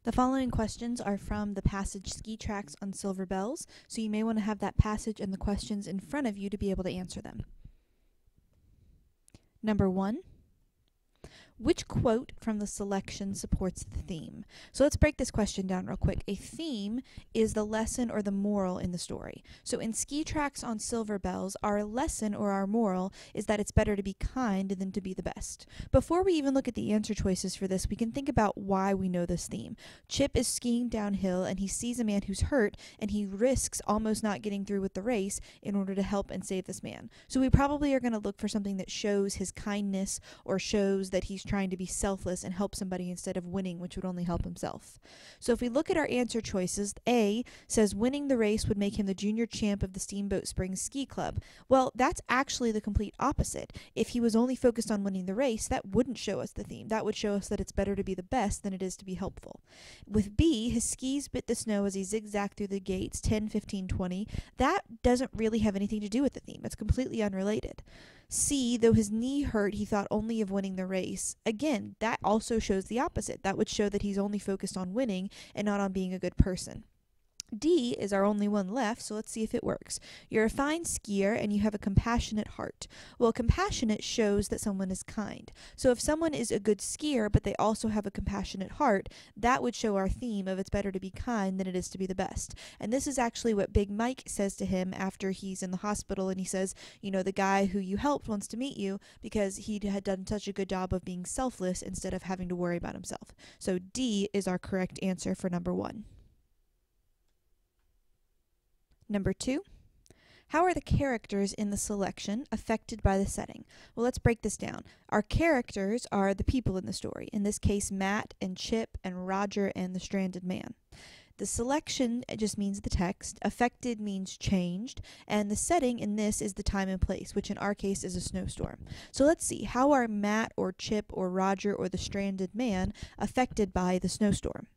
The following questions are from the passage Ski Tracks on Silver Bells, so you may want to have that passage and the questions in front of you to be able to answer them. Number 1. Which quote from the selection supports the theme? So let's break this question down real quick. A theme is the lesson or the moral in the story. So in Ski Tracks on Silver Bells, our lesson or our moral is that it's better to be kind than to be the best. Before we even look at the answer choices for this, we can think about why we know this theme. Chip is skiing downhill and he sees a man who's hurt and he risks almost not getting through with the race in order to help and save this man. So we probably are going to look for something that shows his kindness or shows that he's trying to be selfless and help somebody instead of winning, which would only help himself. So if we look at our answer choices, A says winning the race would make him the junior champ of the Steamboat Springs Ski Club. Well, that's actually the complete opposite. If he was only focused on winning the race, that wouldn't show us the theme. That would show us that it's better to be the best than it is to be helpful. With B, his skis bit the snow as he zigzagged through the gates 10, 15, 20. That doesn't really have anything to do with the theme. It's completely unrelated. C, though his knee hurt, he thought only of winning the race. Again, that also shows the opposite. That would show that he's only focused on winning and not on being a good person. D is our only one left, so let's see if it works. You're a fine skier and you have a compassionate heart. Well, compassionate shows that someone is kind. So if someone is a good skier but they also have a compassionate heart, that would show our theme of it's better to be kind than it is to be the best. And this is actually what Big Mike says to him after he's in the hospital, and he says, you know, the guy who you helped wants to meet you because he had done such a good job of being selfless instead of having to worry about himself. So D is our correct answer for number 1. Number 2, how are the characters in the selection affected by the setting? Well, let's break this down. Our characters are the people in the story. In this case, Matt and Chip and Roger and the stranded man. The selection just means the text, affected means changed, and the setting in this is the time and place, which in our case is a snowstorm. So let's see, how are Matt or Chip or Roger or the stranded man affected by the snowstorm?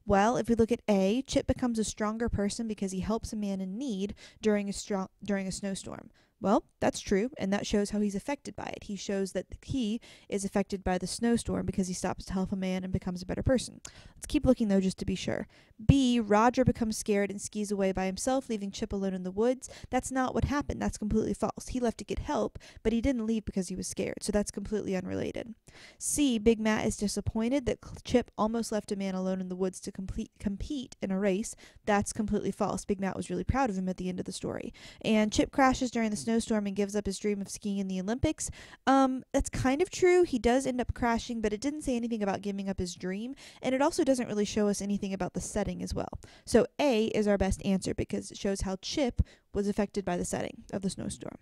Well, if we look at A, Chip becomes a stronger person because he helps a man in need during a snowstorm. Well, that's true, and that shows how he's affected by it. He shows that he is affected by the snowstorm because he stops to help a man and becomes a better person. Let's keep looking, though, just to be sure. B, Roger becomes scared and skis away by himself, leaving Chip alone in the woods. That's not what happened. That's completely false. He left to get help, but he didn't leave because he was scared, so that's completely unrelated. C, Big Matt is disappointed that Chip almost left a man alone in the woods to compete in a race. That's completely false. Big Matt was really proud of him at the end of the story. And Chip crashes during the snowstorm and gives up his dream of skiing in the Olympics. That's kind of true. He does end up crashing, but it didn't say anything about giving up his dream, and it also doesn't really show us anything about the setting as well. So A is our best answer because it shows how Chip was affected by the setting of the snowstorm.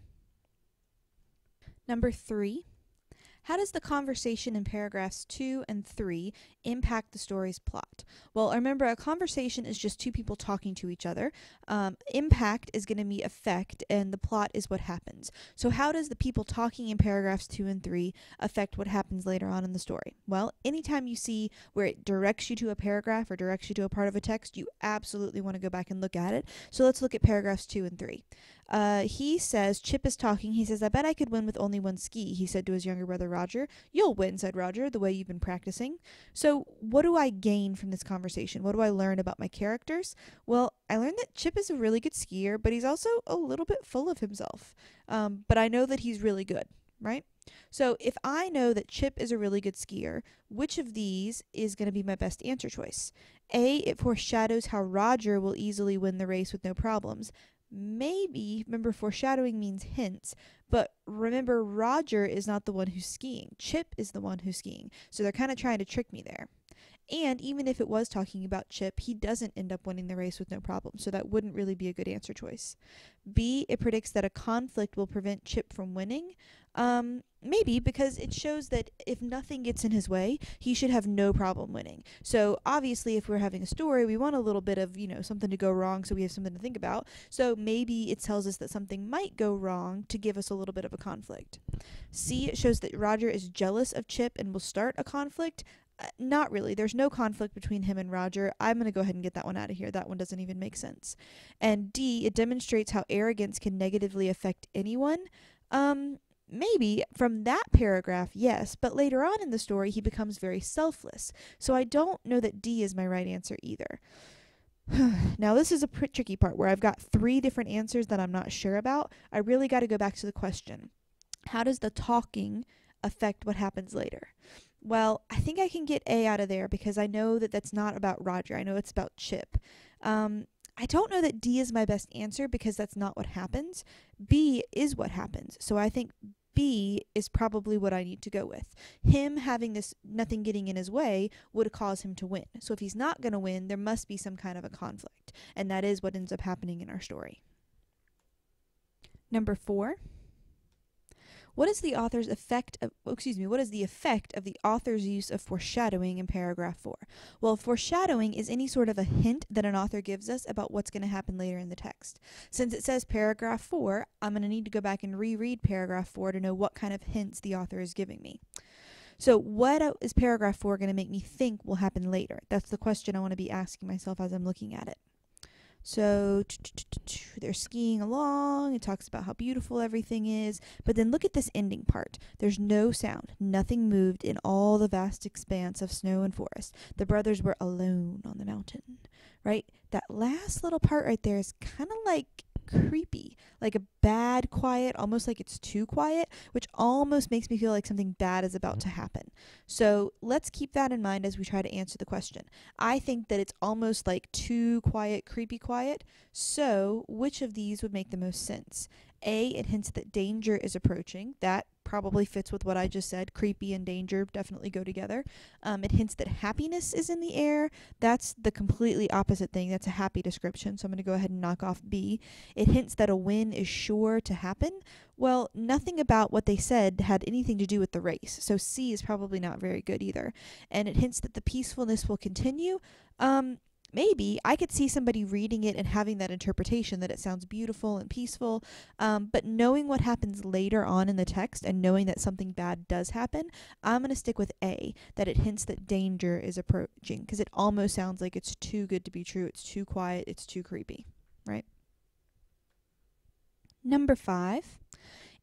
Number 3. How does the conversation in paragraphs 2 and 3 impact the story's plot? Well, remember, a conversation is just two people talking to each other. Impact is going to be effect, and the plot is what happens. So how does the people talking in paragraphs 2 and 3 affect what happens later on in the story? Well, anytime you see where it directs you to a paragraph or directs you to a part of a text, you absolutely want to go back and look at it. So let's look at paragraphs 2 and 3. He says, Chip is talking. He says, I bet I could win with only one ski, he said to his younger brother Roger. You'll win, said Roger, the way you've been practicing. So what do I gain from this conversation? What do I learn about my characters? Well, I learned that Chip is a really good skier, but he's also a little bit full of himself. But I know that he's really good, right? So if I know that Chip is a really good skier, which of these is going to be my best answer choice? A, it foreshadows how Roger will easily win the race with no problems. Maybe, remember, foreshadowing means hints, but remember, Roger is not the one who's skiing. Chip is the one who's skiing. So they're kind of trying to trick me there. And even if it was talking about Chip, he doesn't end up winning the race with no problem, so that wouldn't really be a good answer choice. B, it predicts that a conflict will prevent Chip from winning. Maybe, because it shows that if nothing gets in his way, he should have no problem winning. So obviously, if we're having a story, we want a little bit of, something to go wrong so we have something to think about. So maybe it tells us that something might go wrong to give us a little bit of a conflict. C, it shows that Roger is jealous of Chip and will start a conflict. Not really. There's no conflict between him and Roger. I'm going to go ahead and get that one out of here. That one doesn't even make sense. And D, it demonstrates how arrogance can negatively affect anyone. maybe from that paragraph, yes, but later on in the story, he becomes very selfless. So I don't know that D is my right answer either. Now, this is a tricky part where I've got 3 different answers that I'm not sure about. I really got to go back to the question. How does the talking affect what happens later? Well, I think I can get A out of there because I know that that's not about Roger. I know it's about Chip. I don't know that D is my best answer because that's not what happens. B is what happens. So I think B is probably what I need to go with. Him having this nothing getting in his way would cause him to win. So if he's not going to win, there must be some kind of a conflict. And that is what ends up happening in our story. Number 4. What is the effect of the author's use of foreshadowing in paragraph 4? Well, foreshadowing is any sort of a hint that an author gives us about what's going to happen later in the text. Since it says paragraph 4, I'm going to need to go back and reread paragraph 4 to know what kind of hints the author is giving me. So what is paragraph 4 going to make me think will happen later? That's the question I want to be asking myself as I'm looking at it. So they're skiing along. It talks about how beautiful everything is. But then look at this ending part. There's no sound. Nothing moved in all the vast expanse of snow and forest. The brothers were alone on the mountain, right? That last little part right there is kind of like creepy, like a bad quiet, almost like it's too quiet, which almost makes me feel like something bad is about to happen. So let's keep that in mind as we try to answer the question. I think that it's almost like too quiet, creepy quiet. So which of these would make the most sense? A, it hints that danger is approaching. That probably fits with what I just said. Creepy and danger definitely go together. It hints that happiness is in the air. That's the completely opposite thing. That's a happy description, so I'm going to go ahead and knock off B. It hints that a win is sure to happen. Well, nothing about what they said had anything to do with the race, so C is probably not very good either. And it hints that the peacefulness will continue. Maybe I could see somebody reading it and having that interpretation that it sounds beautiful and peaceful, but knowing what happens later on in the text and knowing that something bad does happen, I'm going to stick with A, that it hints that danger is approaching, because it almost sounds like it's too good to be true. It's too quiet. It's too creepy, right? Number 5.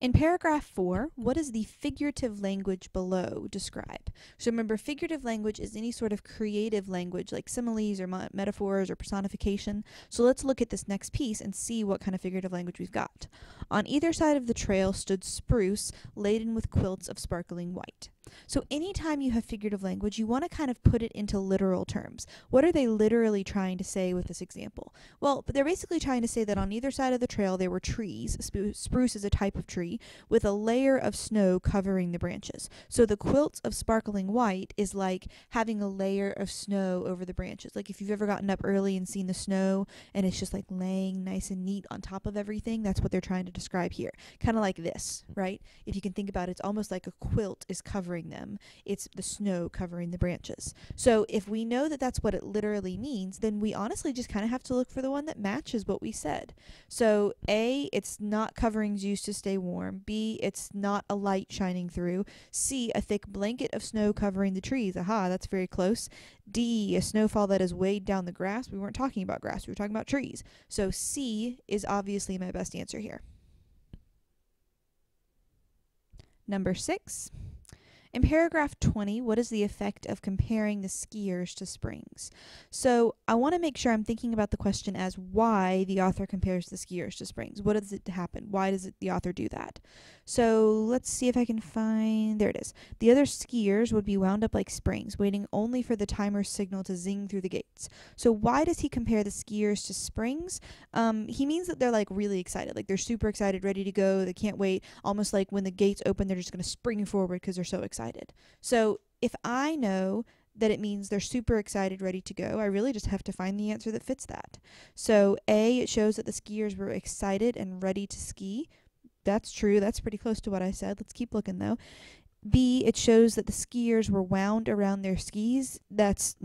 In paragraph 4, what does the figurative language below describe? So remember, figurative language is any sort of creative language like similes or metaphors or personification. So let's look at this next piece and see what kind of figurative language we've got. On either side of the trail stood spruce laden with quilts of sparkling white. So anytime you have figurative language, you want to kind of put it into literal terms. What are they literally trying to say with this example? Well, they're basically trying to say that on either side of the trail there were trees. Spruce is a type of tree with a layer of snow covering the branches. So the quilts of sparkling white is like having a layer of snow over the branches. Like if you've ever gotten up early and seen the snow and it's just like laying nice and neat on top of everything, that's what they're trying to describe here. Kind of like this, right? If you can think about it, it's almost like a quilt is covering them. It's the snow covering the branches. So if we know that that's what it literally means, then we honestly just kind of have to look for the one that matches what we said. So A, it's not coverings used to stay warm. B, it's not a light shining through. C, a thick blanket of snow covering the trees. Aha, that's very close. D, a snowfall that has weighed down the grass. We weren't talking about grass, we were talking about trees. So C is obviously my best answer here. Number 6. In paragraph 20, what is the effect of comparing the skiers to springs? So I want to make sure I'm thinking about the question as why the author compares the skiers to springs. What does it happen? Why does the author do that? So let's see if I can find, there it is. The other skiers would be wound up like springs, waiting only for the timer's signal to zing through the gates. So why does he compare the skiers to springs? He means that they're like really excited, like they're super excited, ready to go, they can't wait, almost like when the gates open, they're just going to spring forward because they're so excited. So if I know that it means they're super excited, ready to go, I really just have to find the answer that fits that. So A, it shows that the skiers were excited and ready to ski. That's true. That's pretty close to what I said. Let's keep looking though. B, it shows that the skiers were wound around their skis. That's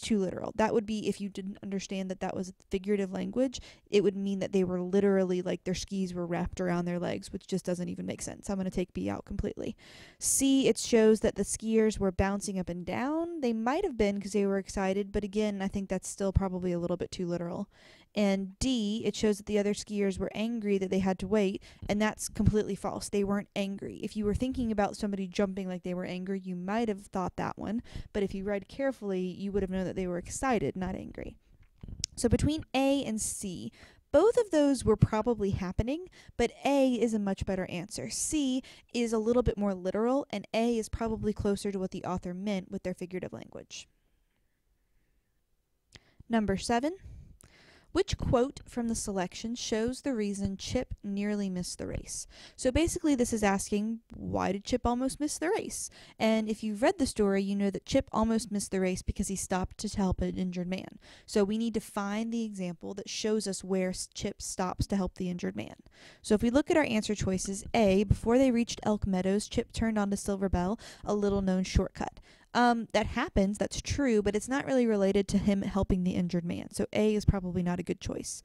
too literal. That would be if you didn't understand that that was figurative language, it would mean that they were literally like their skis were wrapped around their legs, which just doesn't even make sense. I'm going to take B out completely. C, it shows that the skiers were bouncing up and down. They might have been because they were excited, but again, I think that's still probably a little bit too literal. And D, it shows that the other skiers were angry that they had to wait, and that's completely false. They weren't angry. If you were thinking about somebody jumping like they were angry, you might have thought that one, but if you read carefully, you would have known that they were excited, not angry. So between A and C, both of those were probably happening, but A is a much better answer. C is a little bit more literal, and A is probably closer to what the author meant with their figurative language. Number 7. Which quote from the selection shows the reason Chip nearly missed the race? So basically this is asking, why did Chip almost miss the race? And if you've read the story, you know that Chip almost missed the race because he stopped to help an injured man. So we need to find the example that shows us where Chip stops to help the injured man. So if we look at our answer choices, A, before they reached Elk Meadows, Chip turned onto Silver Bell, a little-known shortcut. That happens, that's true, but it's not really related to him helping the injured man. So A is probably not a good choice.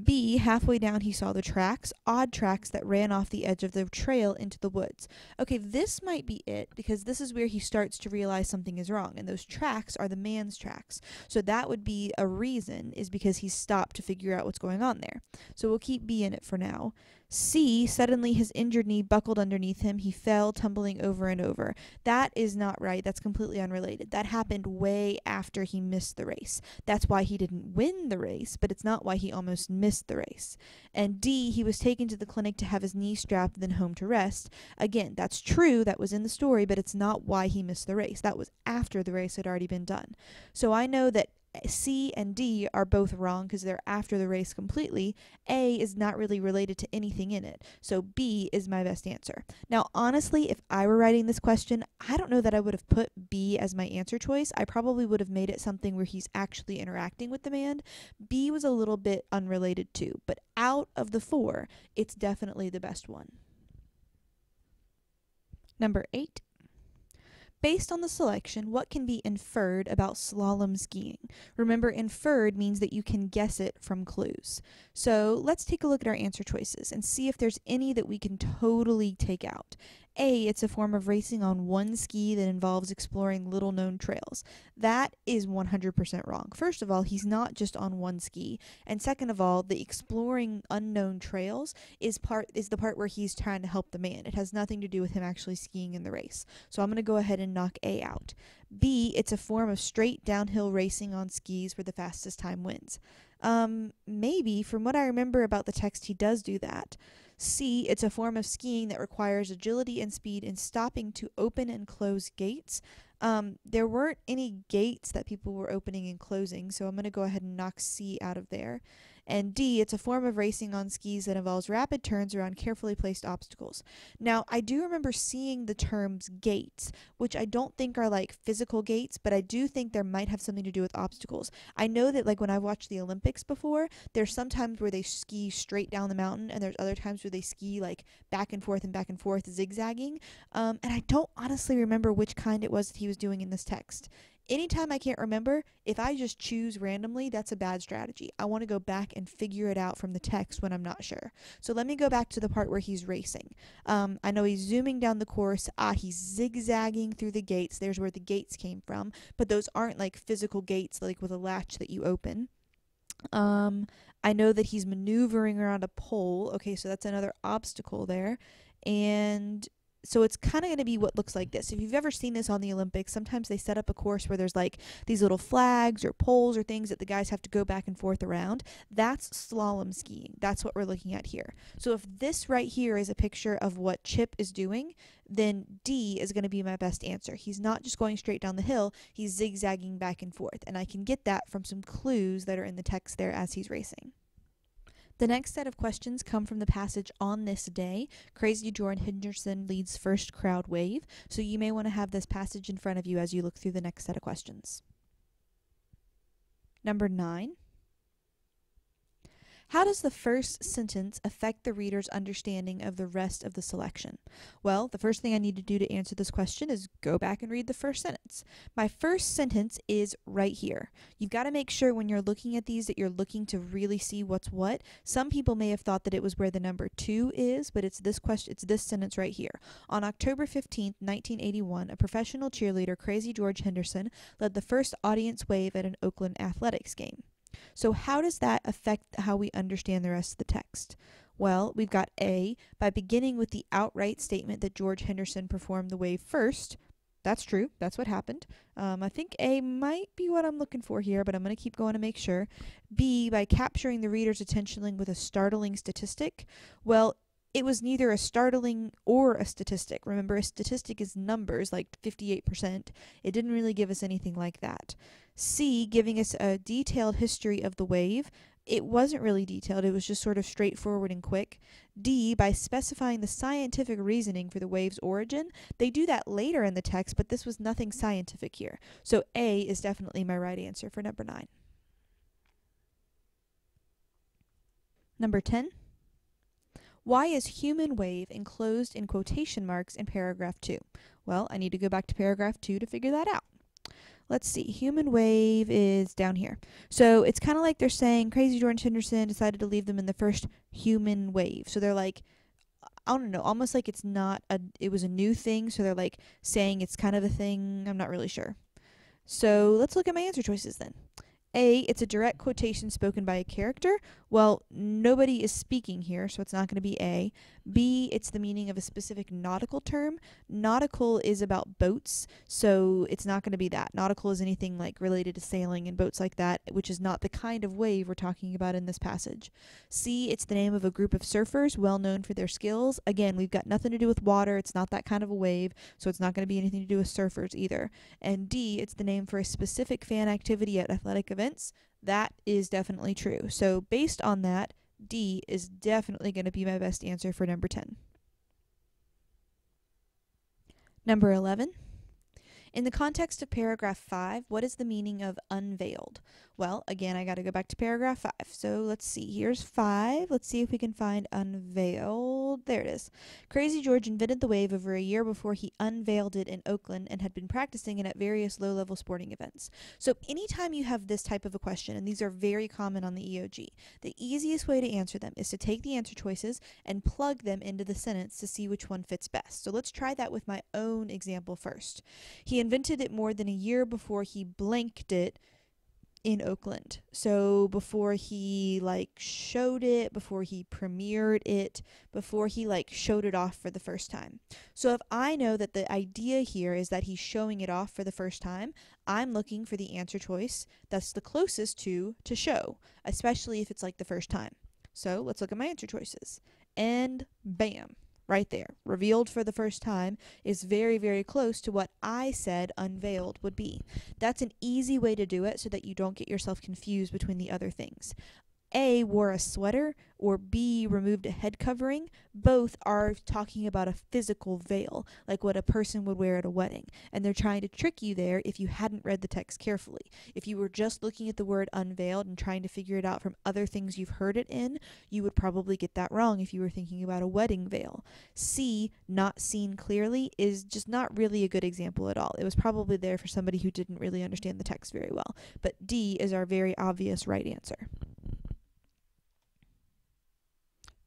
B, halfway down he saw the tracks, odd tracks that ran off the edge of the trail into the woods. Okay, this might be it, because this is where he starts to realize something is wrong, and those tracks are the man's tracks. So that would be a reason, is because he stopped to figure out what's going on there. So we'll keep B in it for now. C, suddenly his injured knee buckled underneath him. He fell, tumbling over and over. That is not right. That's completely unrelated. That happened way after he missed the race. That's why he didn't win the race, but it's not why he almost missed the race. And D, he was taken to the clinic to have his knee strapped, then home to rest. Again, that's true. That was in the story, but it's not why he missed the race. That was after the race had already been done. So I know that C and D are both wrong because they're after the race completely. A is not really related to anything in it. So B is my best answer. Now, honestly, if I were writing this question, I don't know that I would have put B as my answer choice. I probably would have made it something where he's actually interacting with the man. B was a little bit unrelated too, but out of the 4, it's definitely the best one. Number 8. Based on the selection, what can be inferred about slalom skiing? Remember, inferred means that you can guess it from clues. So let's take a look at our answer choices and see if there's any that we can totally take out. A, it's a form of racing on one ski that involves exploring little-known trails. That is 100% wrong. First of all, he's not just on one ski. And second of all, the exploring unknown trails is the part where he's trying to help the man. It has nothing to do with him actually skiing in the race. So I'm going to go ahead and knock A out. B, it's a form of straight downhill racing on skis where the fastest time wins. Maybe, from what I remember about the text, he does do that. C, it's a form of skiing that requires agility and speed in stopping to open and close gates. There weren't any gates that people were opening and closing, so I'm going to go ahead and knock C out of there. And D, it's a form of racing on skis that involves rapid turns around carefully placed obstacles. Now, I do remember seeing the terms gates, which I don't think are like physical gates, but I do think there might have something to do with obstacles. I know that like when I've watched the Olympics before, there's some times where they ski straight down the mountain, and there's other times where they ski like back and forth, zigzagging. And I don't honestly remember which kind it was that he was doing in this text. Anytime I can't remember, if I just choose randomly, that's a bad strategy. I want to go back and figure it out from the text when I'm not sure. So let me go back to the part where he's racing. I know he's zooming down the course. He's zigzagging through the gates. There's where the gates came from. But those aren't like physical gates like with a latch that you open. I know that he's maneuvering around a pole. Okay, so that's another obstacle there. And so it's kind of going to be what looks like this. If you've ever seen this on the Olympics, sometimes they set up a course where there's like these little flags or poles or things that the guys have to go back and forth around. That's slalom skiing. That's what we're looking at here. So if this right here is a picture of what Chip is doing, then D is going to be my best answer. He's not just going straight down the hill, he's zigzagging back and forth. And I can get that from some clues that are in the text there as he's racing. The next set of questions come from the passage On This Day. Crazy Jordan Henderson leads First Crowd Wave, so you may want to have this passage in front of you as you look through the next set of questions. Number 9. How does the first sentence affect the reader's understanding of the rest of the selection? Well, the first thing I need to do to answer this question is go back and read the first sentence. My first sentence is right here. You've got to make sure when you're looking at these that you're looking to really see what's what. Some people may have thought that it was where the number 2 is, but it's this sentence right here. On October 15th, 1981, a professional cheerleader, Crazy George Henderson, led the first audience wave at an Oakland athletics game. So how does that affect how we understand the rest of the text? Well, we've got A, by beginning with the outright statement that George Henderson performed the wave first. That's true. That's what happened. I think A might be what I'm looking for here, but I'm going to keep going to make sure. B, by capturing the reader's attention with a startling statistic. Well, it was neither a startling or a statistic. Remember, a statistic is numbers, like 58%. It didn't really give us anything like that. C, giving us a detailed history of the wave. It wasn't really detailed. It was just sort of straightforward and quick. D, by specifying the scientific reasoning for the wave's origin. They do that later in the text, but this was nothing scientific here. So A is definitely my right answer for number 9. Number 10. Why is human wave enclosed in quotation marks in paragraph 2? Well, I need to go back to paragraph 2 to figure that out. Let's see, human wave is down here. So it's kind of like they're saying Crazy George Henderson decided to leave them in the first human wave. So they're like, I don't know, almost like it was a new thing. So they're like saying it's kind of a thing. I'm not really sure. So let's look at my answer choices then. A, it's a direct quotation spoken by a character. Well, nobody is speaking here, so it's not going to be A. B, it's the meaning of a specific nautical term. Nautical is about boats, so it's not going to be that. Nautical is anything like related to sailing and boats like that, which is not the kind of wave we're talking about in this passage. C, it's the name of a group of surfers well known for their skills. Again, we've got nothing to do with water. It's not that kind of a wave, so it's not going to be anything to do with surfers either. And D, it's the name for a specific fan activity at athletic events. That is definitely true. So based on that, D is definitely going to be my best answer for number 10. Number 11. In the context of paragraph 5, what is the meaning of unveiled? Well, again, I got to go back to paragraph 5. So let's see. Here's 5. Let's see if we can find unveiled. There it is. Crazy George invented the wave over a year before he unveiled it in Oakland and had been practicing it at various low-level sporting events. So anytime you have this type of a question, and these are very common on the EOG, the easiest way to answer them is to take the answer choices and plug them into the sentence to see which one fits best. So let's try that with my own example first. He invented it more than a year before he blanked it in Oakland. So before he showed it, before he premiered it, before he showed it off for the first time. So if I know that the idea here is that he's showing it off for the first time, I'm looking for the answer choice that's the closest to show, especially if it's the first time. So let's look at my answer choices. And bam. Right there, revealed for the first time, is very, very close to what I said unveiled would be. That's an easy way to do it so that you don't get yourself confused between the other things. A, wore a sweater, or B, removed a head covering. Both are talking about a physical veil, like what a person would wear at a wedding. And they're trying to trick you there if you hadn't read the text carefully. If you were just looking at the word unveiled and trying to figure it out from other things you've heard it in, you would probably get that wrong if you were thinking about a wedding veil. C, not seen clearly, is just not really a good example at all. It was probably there for somebody who didn't really understand the text very well. But D is our very obvious right answer.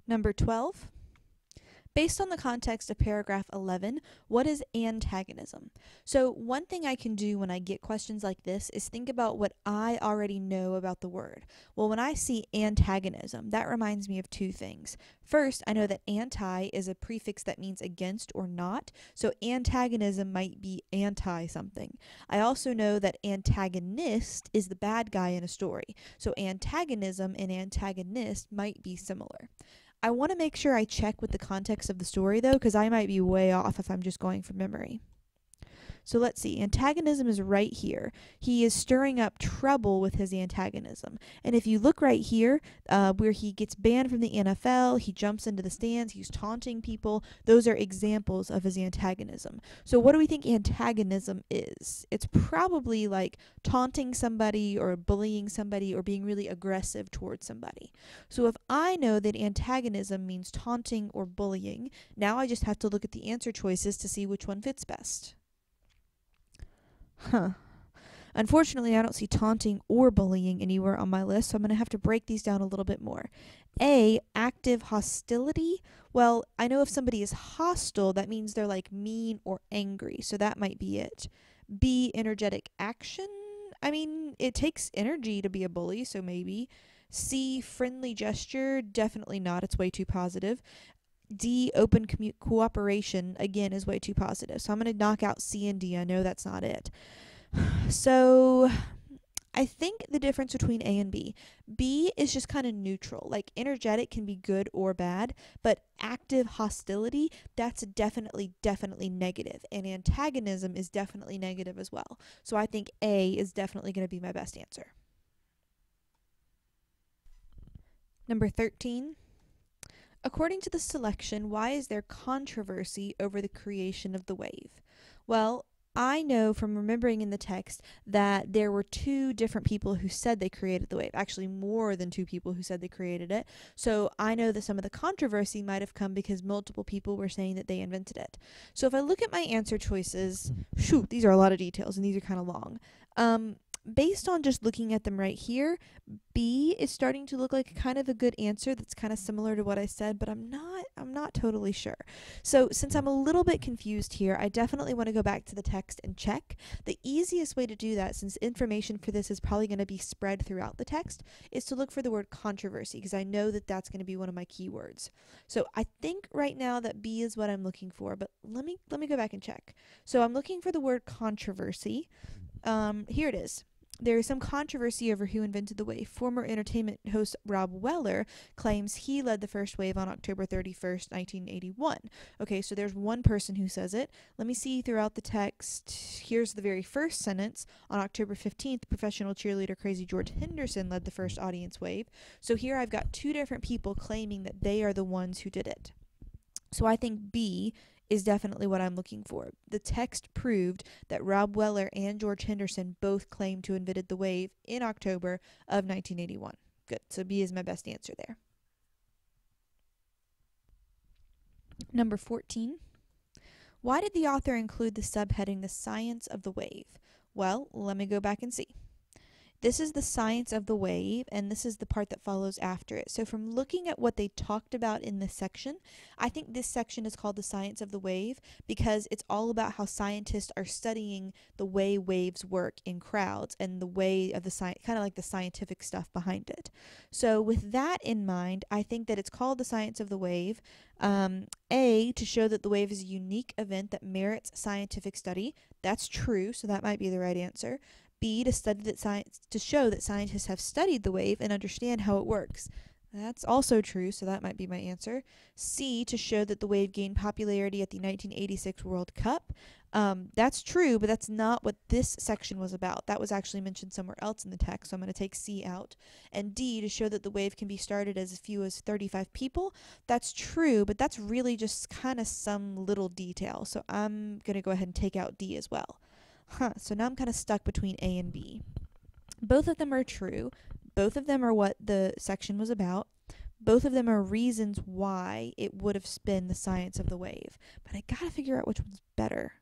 Number 12. Based on the context of paragraph 11, what is antagonism? So one thing I can do when I get questions like this is think about what I already know about the word. Well, when I see antagonism, that reminds me of two things. First, I know that anti is a prefix that means against or not, so antagonism might be anti-something. I also know that antagonist is the bad guy in a story, so antagonism and antagonist might be similar. I want to make sure I check with the context of the story, though, because I might be way off if I'm just going from memory. So let's see. Antagonism is right here. He is stirring up trouble with his antagonism. And if you look right here, where he gets banned from the NFL, he jumps into the stands, he's taunting people. Those are examples of his antagonism. So what do we think antagonism is? It's probably taunting somebody or bullying somebody or being really aggressive towards somebody. So if I know that antagonism means taunting or bullying, now I just have to look at the answer choices to see which one fits best. Unfortunately, I don't see taunting or bullying anywhere on my list, so I'm going to have to break these down a little bit more. A, active hostility. Well, I know if somebody is hostile, that means they're mean or angry, so that might be it. B, energetic action. I mean, it takes energy to be a bully, so maybe. C, friendly gesture, definitely not. It's way too positive. D, open cooperation, again, is way too positive. So I'm going to knock out C and D. I know that's not it. So I think the difference between A and B is just kind of neutral. Like energetic can be good or bad, but active hostility, that's definitely negative. And antagonism is definitely negative as well. So I think A is definitely going to be my best answer. Number 13. According to the selection, why is there controversy over the creation of the wave? Well, I know from remembering in the text that there were two different people who said they created the wave. Actually, more than two people who said they created it. So I know that some of the controversy might have come because multiple people were saying that they invented it. So if I look at my answer choices, these are a lot of details and these are kind of long. Based on just looking at them right here, B is starting to look like kind of a good answer that's kind of similar to what I said, but I'm not totally sure. So since I'm a little bit confused here, I definitely want to go back to the text and check. The easiest way to do that, since information for this is probably going to be spread throughout the text, is to look for the word controversy, because I know that that's going to be one of my keywords. So I think right now that B is what I'm looking for, but let me go back and check. So I'm looking for the word controversy. Here it is. There is some controversy over who invented the wave. Former entertainment host Rob Weller claims he led the first wave on October 31st, 1981. Okay, so there's one person who says it. Let me see throughout the text. Here's the very first sentence. On October 15th, professional cheerleader Crazy George Henderson led the first audience wave. So here I've got two different people claiming that they are the ones who did it. So I think B is definitely what I'm looking for. The text proved that Rob Weller and George Henderson both claimed to have invented the wave in October of 1981. Good. So B is my best answer there. Number 14. Why did the author include the subheading, The Science of the Wave? Well, let me go back and see. This is the science of the wave, and this is the part that follows after it. So from looking at what they talked about in this section, I think this section is called the science of the wave because it's all about how scientists are studying the way waves work in crowds and the way of the science, kind of like the scientific stuff behind it. So with that in mind, I think that it's called the science of the wave. A, to show that the wave is a unique event that merits scientific study. That's true, so that might be the right answer. B, to show that scientists have studied the wave and understand how it works. That's also true, so that might be my answer. C, to show that the wave gained popularity at the 1986 World Cup. That's true, but that's not what this section was about. That was actually mentioned somewhere else in the text, so I'm going to take C out. And D, to show that the wave can be started as few as 35 people. That's true, but that's really just kind of some little detail, so I'm going to go ahead and take out D as well. So now I'm kind of stuck between A and B. Both of them are true. Both of them are what the section was about. Both of them are reasons why it would have been the science of the wave. But I gotta figure out which one's better.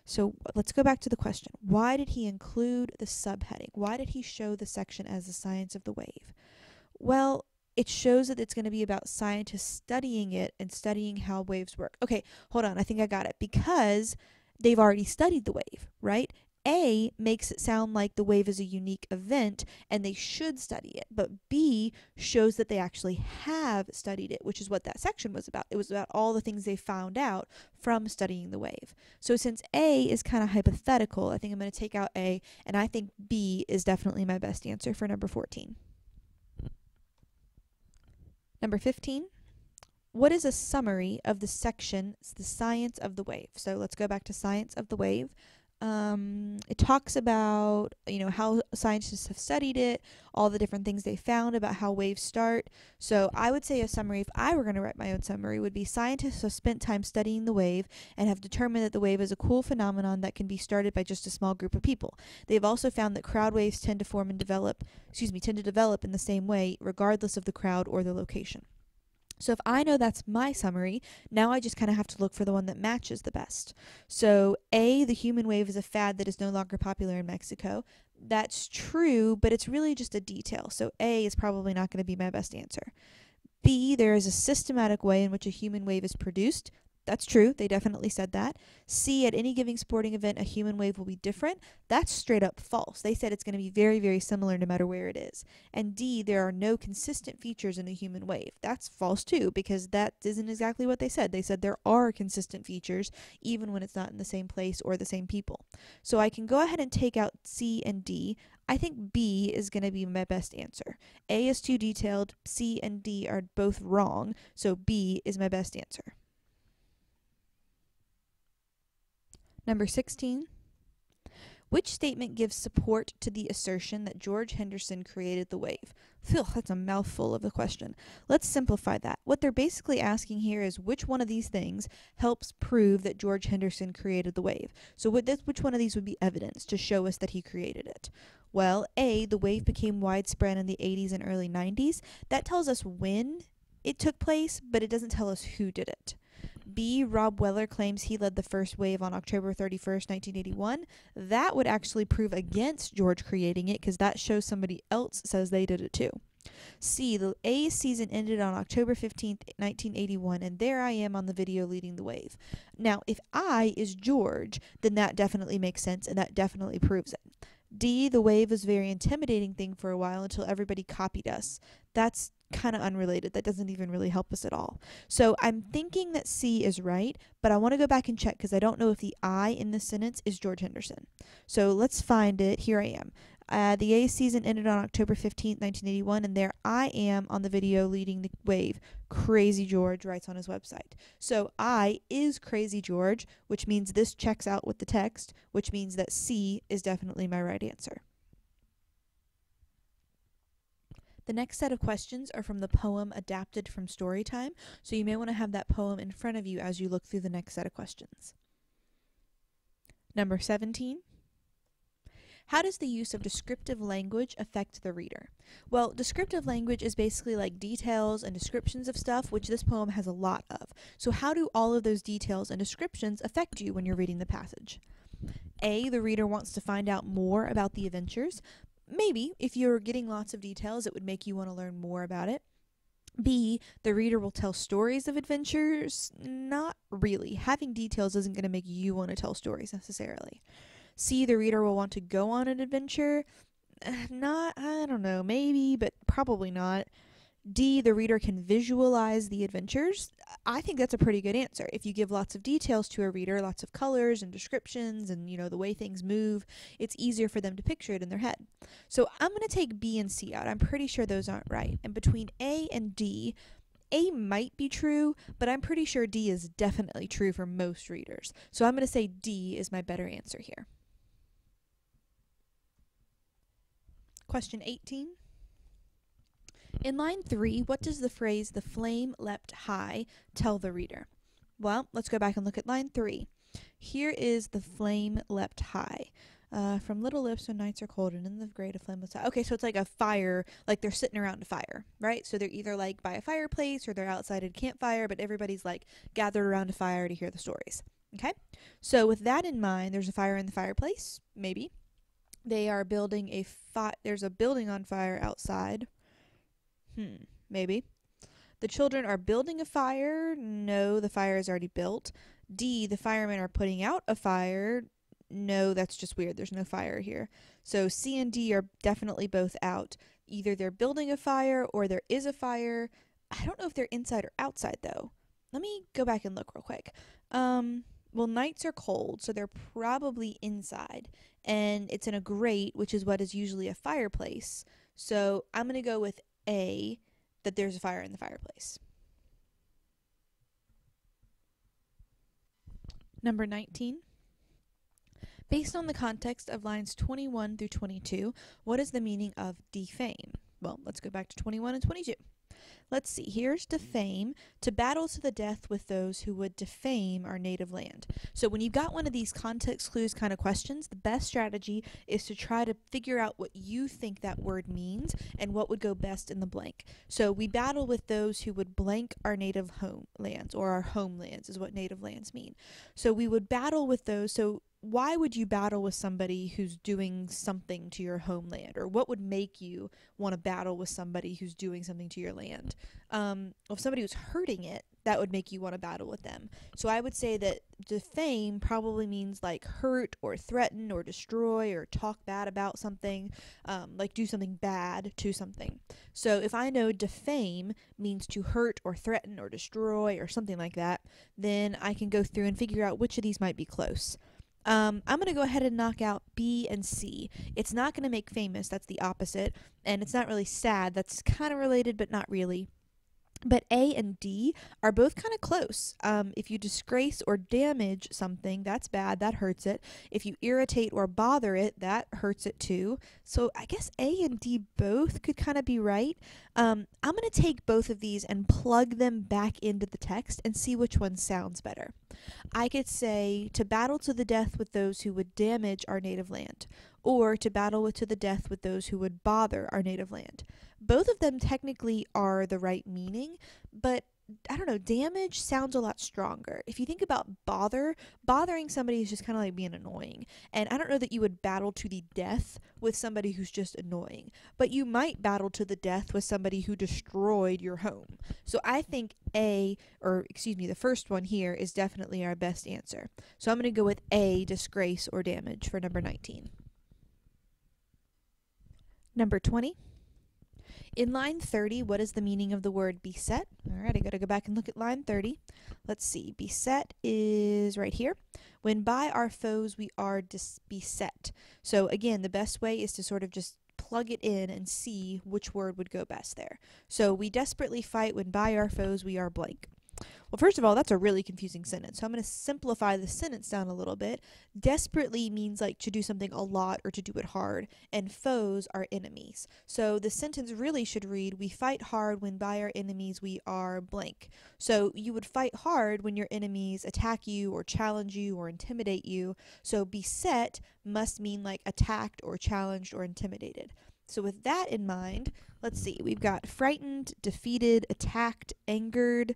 So let's go back to the question. Why did he include the subheading? Why did he show the section as the science of the wave? Well, it shows that it's going to be about scientists studying it and studying how waves work. Okay, hold on. I think I got it. Because they've already studied the wave, right? A makes it sound like the wave is a unique event and they should study it. But B shows that they actually have studied it, which is what that section was about. It was about all the things they found out from studying the wave. So since A is kind of hypothetical, I think I'm going to take out A, and I think B is definitely my best answer for number 14. Number 15. What is a summary of the section, the science of the wave? So let's go back to science of the wave. It talks about, how scientists have studied it, all the different things they found about how waves start. So I would say a summary, if I were going to write my own summary, would be scientists have spent time studying the wave and have determined that the wave is a cool phenomenon that can be started by just a small group of people. They've also found that crowd waves tend to develop in the same way, regardless of the crowd or the location. So if I know that's my summary, now I just kind of have to look for the one that matches the best. So A, the human wave is a fad that is no longer popular in Mexico. That's true, but it's really just a detail. So A is probably not going to be my best answer. B, there is a systematic way in which a human wave is produced. that's true. They definitely said that. C, at any given sporting event, a human wave will be different. That's straight up false. They said it's going to be very, very similar no matter where it is. And D, there are no consistent features in a human wave. That's false too, because that isn't exactly what they said. They said there are consistent features, even when it's not in the same place or the same people. So I can go ahead and take out C and D. I think B is going to be my best answer. A is too detailed. C and D are both wrong. So B is my best answer. Number 16. Which statement gives support to the assertion that George Henderson created the wave? Phew, that's a mouthful of a question. Let's simplify that. What they're basically asking here is which one of these things helps prove that George Henderson created the wave? So which one of these would be evidence to show us that he created it? Well, A, the wave became widespread in the 80s and early 90s. That tells us when it took place, but it doesn't tell us who did it. B, Rob Weller claims he led the first wave on October 31st, 1981. That would actually prove against George creating it because that shows somebody else says they did it too. C, the A's season ended on October 15th, 1981, and there I am on the video leading the wave. Now, if I is George, then that definitely makes sense and that definitely proves it. D, the wave was a very intimidating thing for a while until everybody copied us. That's kind of unrelated. That doesn't even really help us at all. So I'm thinking that C is right, but I want to go back and check because I don't know if the I in this sentence is George Henderson. So let's find it. Here I am. The A's season ended on October 15th, 1981, and there I am on the video leading the wave. Crazy George writes on his website. So I is Crazy George, which means this checks out with the text, which means that C is definitely my right answer. The next set of questions are from the poem adapted from Storytime, so you may want to have that poem in front of you as you look through the next set of questions. Number 17. How does the use of descriptive language affect the reader? Well, descriptive language is basically like details and descriptions of stuff, which this poem has a lot of. So how do all of those details and descriptions affect you when you're reading the passage? A, the reader wants to find out more about the adventures. Maybe, if you're getting lots of details, it would make you want to learn more about it. B, the reader will tell stories of adventures. Not really. Having details isn't going to make you want to tell stories necessarily. C, the reader will want to go on an adventure. I don't know, maybe, but probably not. D, the reader can visualize the adventures. I think that's a pretty good answer. If you give lots of details to a reader, lots of colors and descriptions and, the way things move, it's easier for them to picture it in their head. So I'm going to take B and C out. I'm pretty sure those aren't right. And between A and D, A might be true, but I'm pretty sure D is definitely true for most readers. So I'm going to say D is my better answer here. Question 18. In line 3, what does the phrase, "the flame leapt high," tell the reader? Well, let's go back and look at line 3. Here is "the flame leapt high." From little lips when nights are cold and in the grate a flame was high. Okay, so it's like a fire, like they're sitting around a fire, right? So they're either like by a fireplace or they're outside at a campfire, but everybody's like gathered around a fire to hear the stories. Okay? So with that in mind, there's a fire in the fireplace, maybe. They are building there's a building on fire outside. Maybe. The children are building a fire. No, the fire is already built. D, the firemen are putting out a fire. No, that's just weird. There's no fire here. So C and D are definitely both out. Either they're building a fire or there is a fire. I don't know if they're inside or outside, though. Let me go back and look real quick. Well, nights are cold, so they're probably inside. And it's in a grate, which is what is usually a fireplace. So I'm going to go with A, that there's a fire in the fireplace. Number 19. Based on the context of lines 21 through 22, what is the meaning of defame? Well, let's go back to 21 and 22. Let's see, here's defame, to battle to the death with those who would defame our native land. So when you've got one of these context clues kind of questions, the best strategy is to try to figure out what you think that word means and what would go best in the blank. So we battle with those who would blank our native homelands, or our homelands is what native lands mean. So we would battle with those. So why would you battle with somebody who's doing something to your homeland? Or what would make you want to battle with somebody who's doing something to your land? If somebody was hurting it, that would make you want to battle with them. So I would say that defame probably means like hurt or threaten or destroy or talk bad about something, like do something bad to something. So if I know defame means to hurt or threaten or destroy or something like that, then I can go through and figure out which of these might be close. I'm going to go ahead and knock out B and C. It's not going to make famous, that's the opposite, and it's not really sad, that's kind of related but not really. But A and D are both kind of close. If you disgrace or damage something, that's bad, that hurts it. If you irritate or bother it, that hurts it too. So I guess A and D both could kind of be right. I'm going to take both of these and plug them back into the text and see which one sounds better. I could say, to battle to the death with those who would damage our native land, or to battle to the death with those who would bother our native land. Both of them technically are the right meaning, but I don't know, damage sounds a lot stronger. If you think about bothering somebody is just kind of like being annoying. And I don't know that you would battle to the death with somebody who's just annoying, but you might battle to the death with somebody who destroyed your home. So I think the first one here is definitely our best answer. So I'm going to go with A, disgrace or damage, for number 19. Number 20. In line 30, what is the meaning of the word beset? All right, I got to go back and look at line 30. Let's see. Beset is right here. When by our foes we are beset. So again, the best way is to sort of just plug it in and see which word would go best there. So we desperately fight when by our foes we are blank. Well, first of all, that's a really confusing sentence. So I'm going to simplify the sentence down a little bit. Desperately means like to do something a lot or to do it hard, and foes are enemies. So the sentence really should read, we fight hard when by our enemies we are blank. So you would fight hard when your enemies attack you or challenge you or intimidate you. So beset must mean like attacked or challenged or intimidated. So with that in mind, let's see. We've got frightened, defeated, attacked, angered.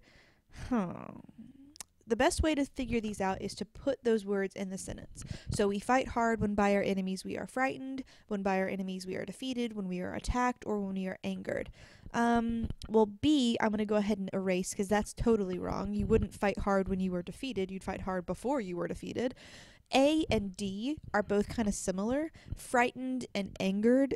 The best way to figure these out is to put those words in the sentence. So we fight hard when by our enemies we are frightened, when by our enemies we are defeated, when we are attacked, or when we are angered. Well, B, I'm going to go ahead and erase because that's totally wrong. You wouldn't fight hard when you were defeated. You'd fight hard before you were defeated. A and D are both kind of similar. Frightened and angered,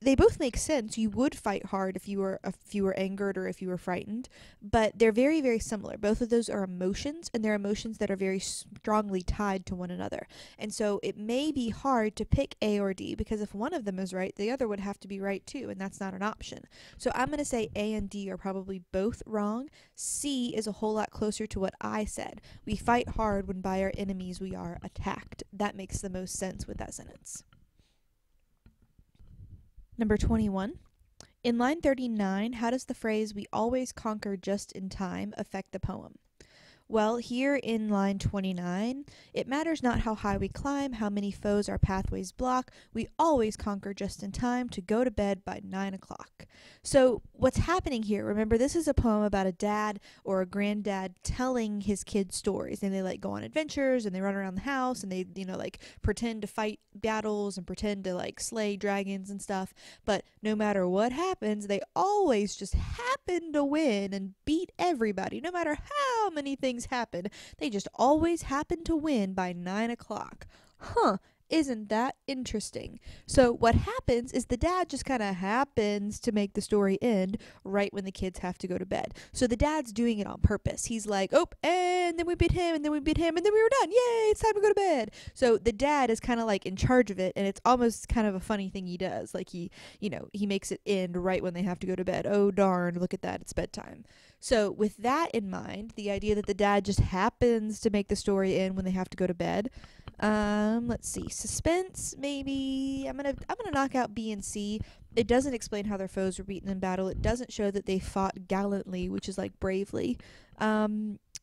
they both make sense. You would fight hard if you were angered or if you were frightened, but they're very, very similar. Both of those are emotions, and they're emotions that are very strongly tied to one another. And so it may be hard to pick A or D, because if one of them is right, the other would have to be right too, and that's not an option. So I'm going to say A and D are probably both wrong. C is a whole lot closer to what I said. We fight hard when by our enemies we are attacked. That makes the most sense with that sentence. Number 21. In line 39, how does the phrase, we always conquer just in time, affect the poem? Well, here in line 29, it matters not how high we climb, how many foes our pathways block, we always conquer just in time to go to bed by 9 o'clock. So what's happening here, remember, this is a poem about a dad or a granddad telling his kids stories, and they like go on adventures and they run around the house and they, like pretend to fight battles and pretend to like slay dragons and stuff. But no matter what happens, they always just happen to win and beat everybody, no matter how many things happen. They just always happen to win by 9 o'clock. Isn't that interesting? So what happens is the dad just kind of happens to make the story end right when the kids have to go to bed. So the dad's doing it on purpose. He's like, oh, and then we beat him, and then we beat him, and then we were done. Yay, it's time to go to bed. So the dad is kind of like in charge of it, and it's almost kind of a funny thing he does. Like he makes it end right when they have to go to bed. Oh, darn, look at that, it's bedtime. So with that in mind, the idea that the dad just happens to make the story end when they have to go to bed, let's see, suspense, maybe. I'm gonna knock out B and C. It doesn't explain how their foes were beaten in battle. It doesn't show that they fought gallantly, which is like bravely.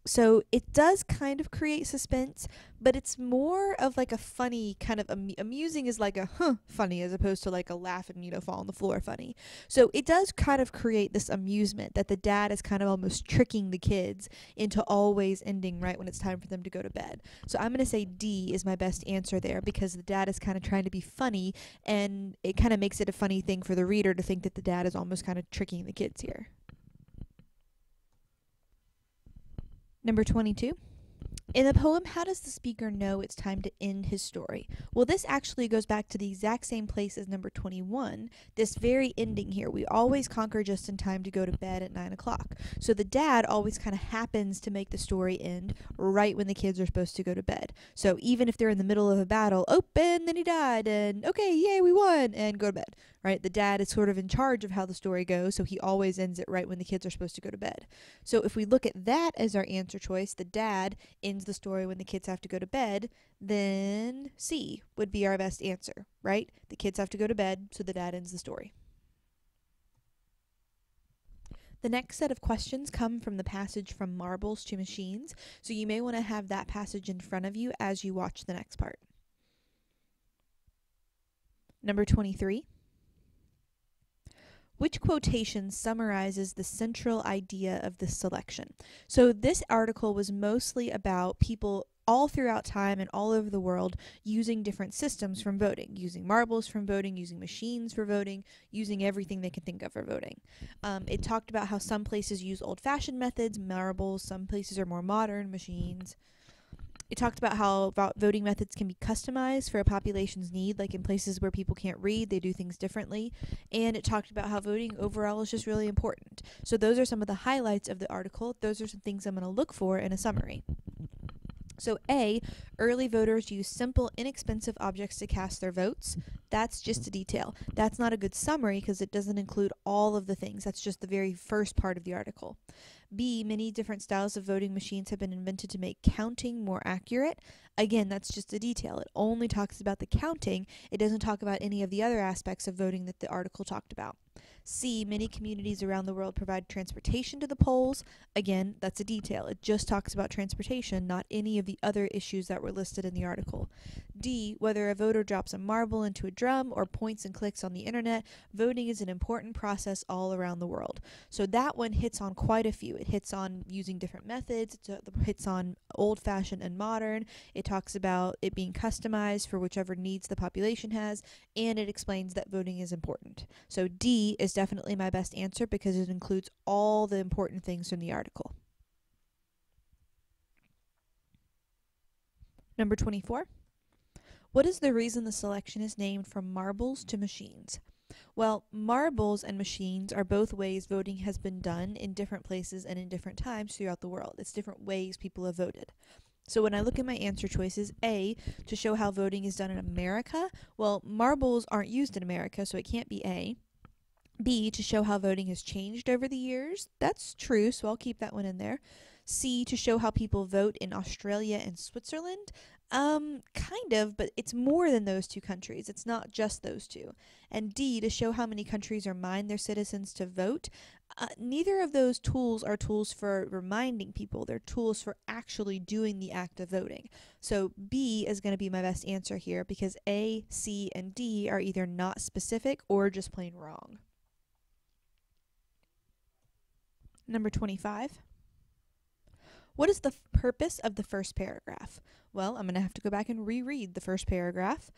So it does kind of create suspense, but it's more of like a funny kind of amusing is like a funny as opposed to like a laugh and fall on the floor funny. So it does kind of create this amusement that the dad is kind of almost tricking the kids into always ending right when it's time for them to go to bed. So I'm going to say D is my best answer there, because the dad is kind of trying to be funny, and it kind of makes it a funny thing for the reader to think that the dad is almost kind of tricking the kids here. Number 22. In the poem, how does the speaker know it's time to end his story? Well, this actually goes back to the exact same place as number 21, this very ending here. We always conquer just in time to go to bed at 9 o'clock. So the dad always kind of happens to make the story end right when the kids are supposed to go to bed. So even if they're in the middle of a battle, and then he died, and okay, yay, we won, and go to bed, right? The dad is sort of in charge of how the story goes, so he always ends it right when the kids are supposed to go to bed. So if we look at that as our answer choice, the dad ends the story when the kids have to go to bed, then C would be our best answer, right? The kids have to go to bed, so the dad ends the story. The next set of questions come from the passage From Marbles to Machines, so you may want to have that passage in front of you as you watch the next part. Number 23. Which quotation summarizes the central idea of this selection? So this article was mostly about people all throughout time and all over the world using different systems from voting, using marbles from voting, using machines for voting, using everything they could think of for voting. It talked about how some places use old-fashioned methods, marbles, some places are more modern, machines. It talked about how voting methods can be customized for a population's need, like in places where people can't read, they do things differently. And it talked about how voting overall is just really important. So those are some of the highlights of the article. Those are some things I'm going to look for in a summary. So A, early voters used simple, inexpensive objects to cast their votes. That's just a detail. That's not a good summary because it doesn't include all of the things. That's just the very first part of the article. B, many different styles of voting machines have been invented to make counting more accurate. Again, that's just a detail. It only talks about the counting. It doesn't talk about any of the other aspects of voting that the article talked about. C, many communities around the world provide transportation to the polls. Again, that's a detail. It just talks about transportation, not any of the other issues that were listed in the article. D, whether a voter drops a marble into a drum or points and clicks on the internet, voting is an important process all around the world. So that one hits on quite a few. It hits on using different methods. It hits on old-fashioned and modern. It talks about it being customized for whichever needs the population has, and it explains that voting is important. So D is definitely my best answer because it includes all the important things from the article. Number 24. What is the reason the selection is named From Marbles to Machines? Well, marbles and machines are both ways voting has been done in different places and in different times throughout the world. It's different ways people have voted. So when I look at my answer choices, A, to show how voting is done in America, well, marbles aren't used in America, so it can't be A. B, to show how voting has changed over the years. That's true, so I'll keep that one in there. C, to show how people vote in Australia and Switzerland. Kind of, but it's more than those two countries. It's not just those two. And D, to show how many countries remind their citizens to vote. Neither of those tools are tools for reminding people. They're tools for actually doing the act of voting. So B is going to be my best answer here because A, C, and D are either not specific or just plain wrong. Number 25. What is the purpose of the first paragraph? Well, I'm going to have to go back and reread the first paragraph.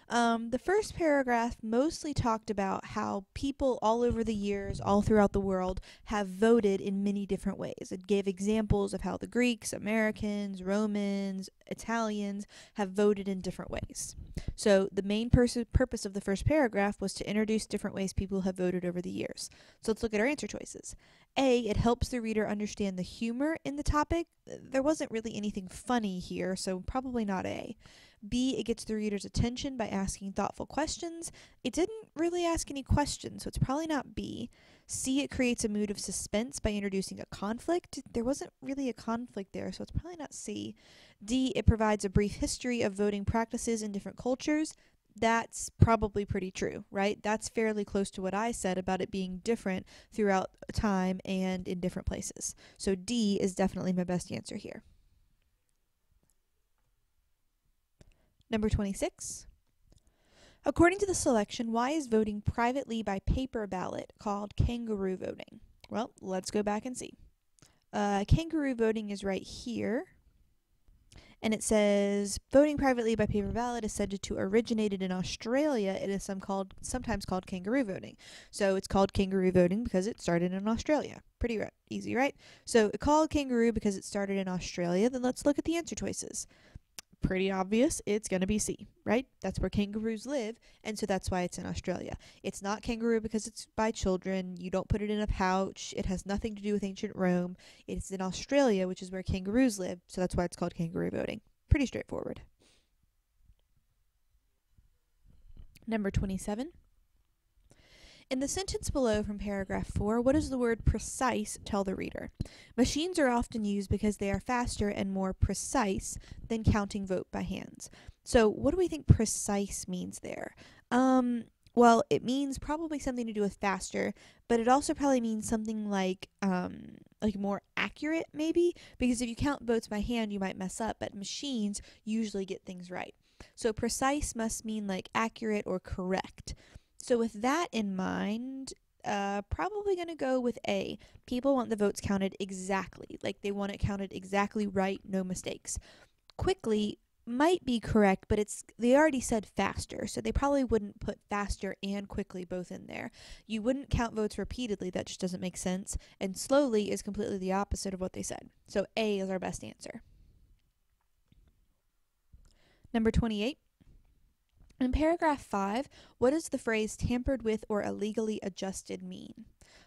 The first paragraph mostly talked about how people all over the years, all throughout the world, have voted in many different ways. It gave examples of how the Greeks, Americans, Romans, Italians have voted in different ways. So the main purpose of the first paragraph was to introduce different ways people have voted over the years. So let's look at our answer choices. A, it helps the reader understand the humor in the topic. There wasn't really anything funny here, so probably not A. B, it gets the reader's attention by asking thoughtful questions. It didn't really ask any questions, so it's probably not B. C, it creates a mood of suspense by introducing a conflict. There wasn't really a conflict there, so it's probably not C. D, it provides a brief history of voting practices in different cultures. That's probably pretty true, right? That's fairly close to what I said about it being different throughout time and in different places. So D is definitely my best answer here. Number 26. According to the selection, why is voting privately by paper ballot called kangaroo voting? Well, let's go back and see. Kangaroo voting is right here. And it says, voting privately by paper ballot is said to originated in Australia. It is sometimes called kangaroo voting. So it's called kangaroo voting because it started in Australia. Pretty easy, right? So it called kangaroo because it started in Australia. Then let's look at the answer choices. Pretty obvious, it's going to be C, right? That's where kangaroos live, and so that's why it's in Australia. It's not kangaroo because it's by children. You don't put it in a pouch. It has nothing to do with ancient Rome. It's in Australia, which is where kangaroos live, so that's why it's called kangaroo voting. Pretty straightforward. Number 27. In the sentence below from paragraph 4, what does the word precise tell the reader? Machines are often used because they are faster and more precise than counting vote by hands. So what do we think precise means there? Well, it means probably something to do with faster, but it also probably means something like more accurate, maybe, because if you count votes by hand, you might mess up, but machines usually get things right. So precise must mean like accurate or correct. So with that in mind, probably going to go with A. People want the votes counted exactly. Like they want it counted exactly right, no mistakes. Quickly might be correct, but they already said faster, so they probably wouldn't put faster and quickly both in there. You wouldn't count votes repeatedly, that just doesn't make sense, and slowly is completely the opposite of what they said. So A is our best answer. Number 28. In paragraph 5, what does the phrase tampered with or illegally adjusted mean?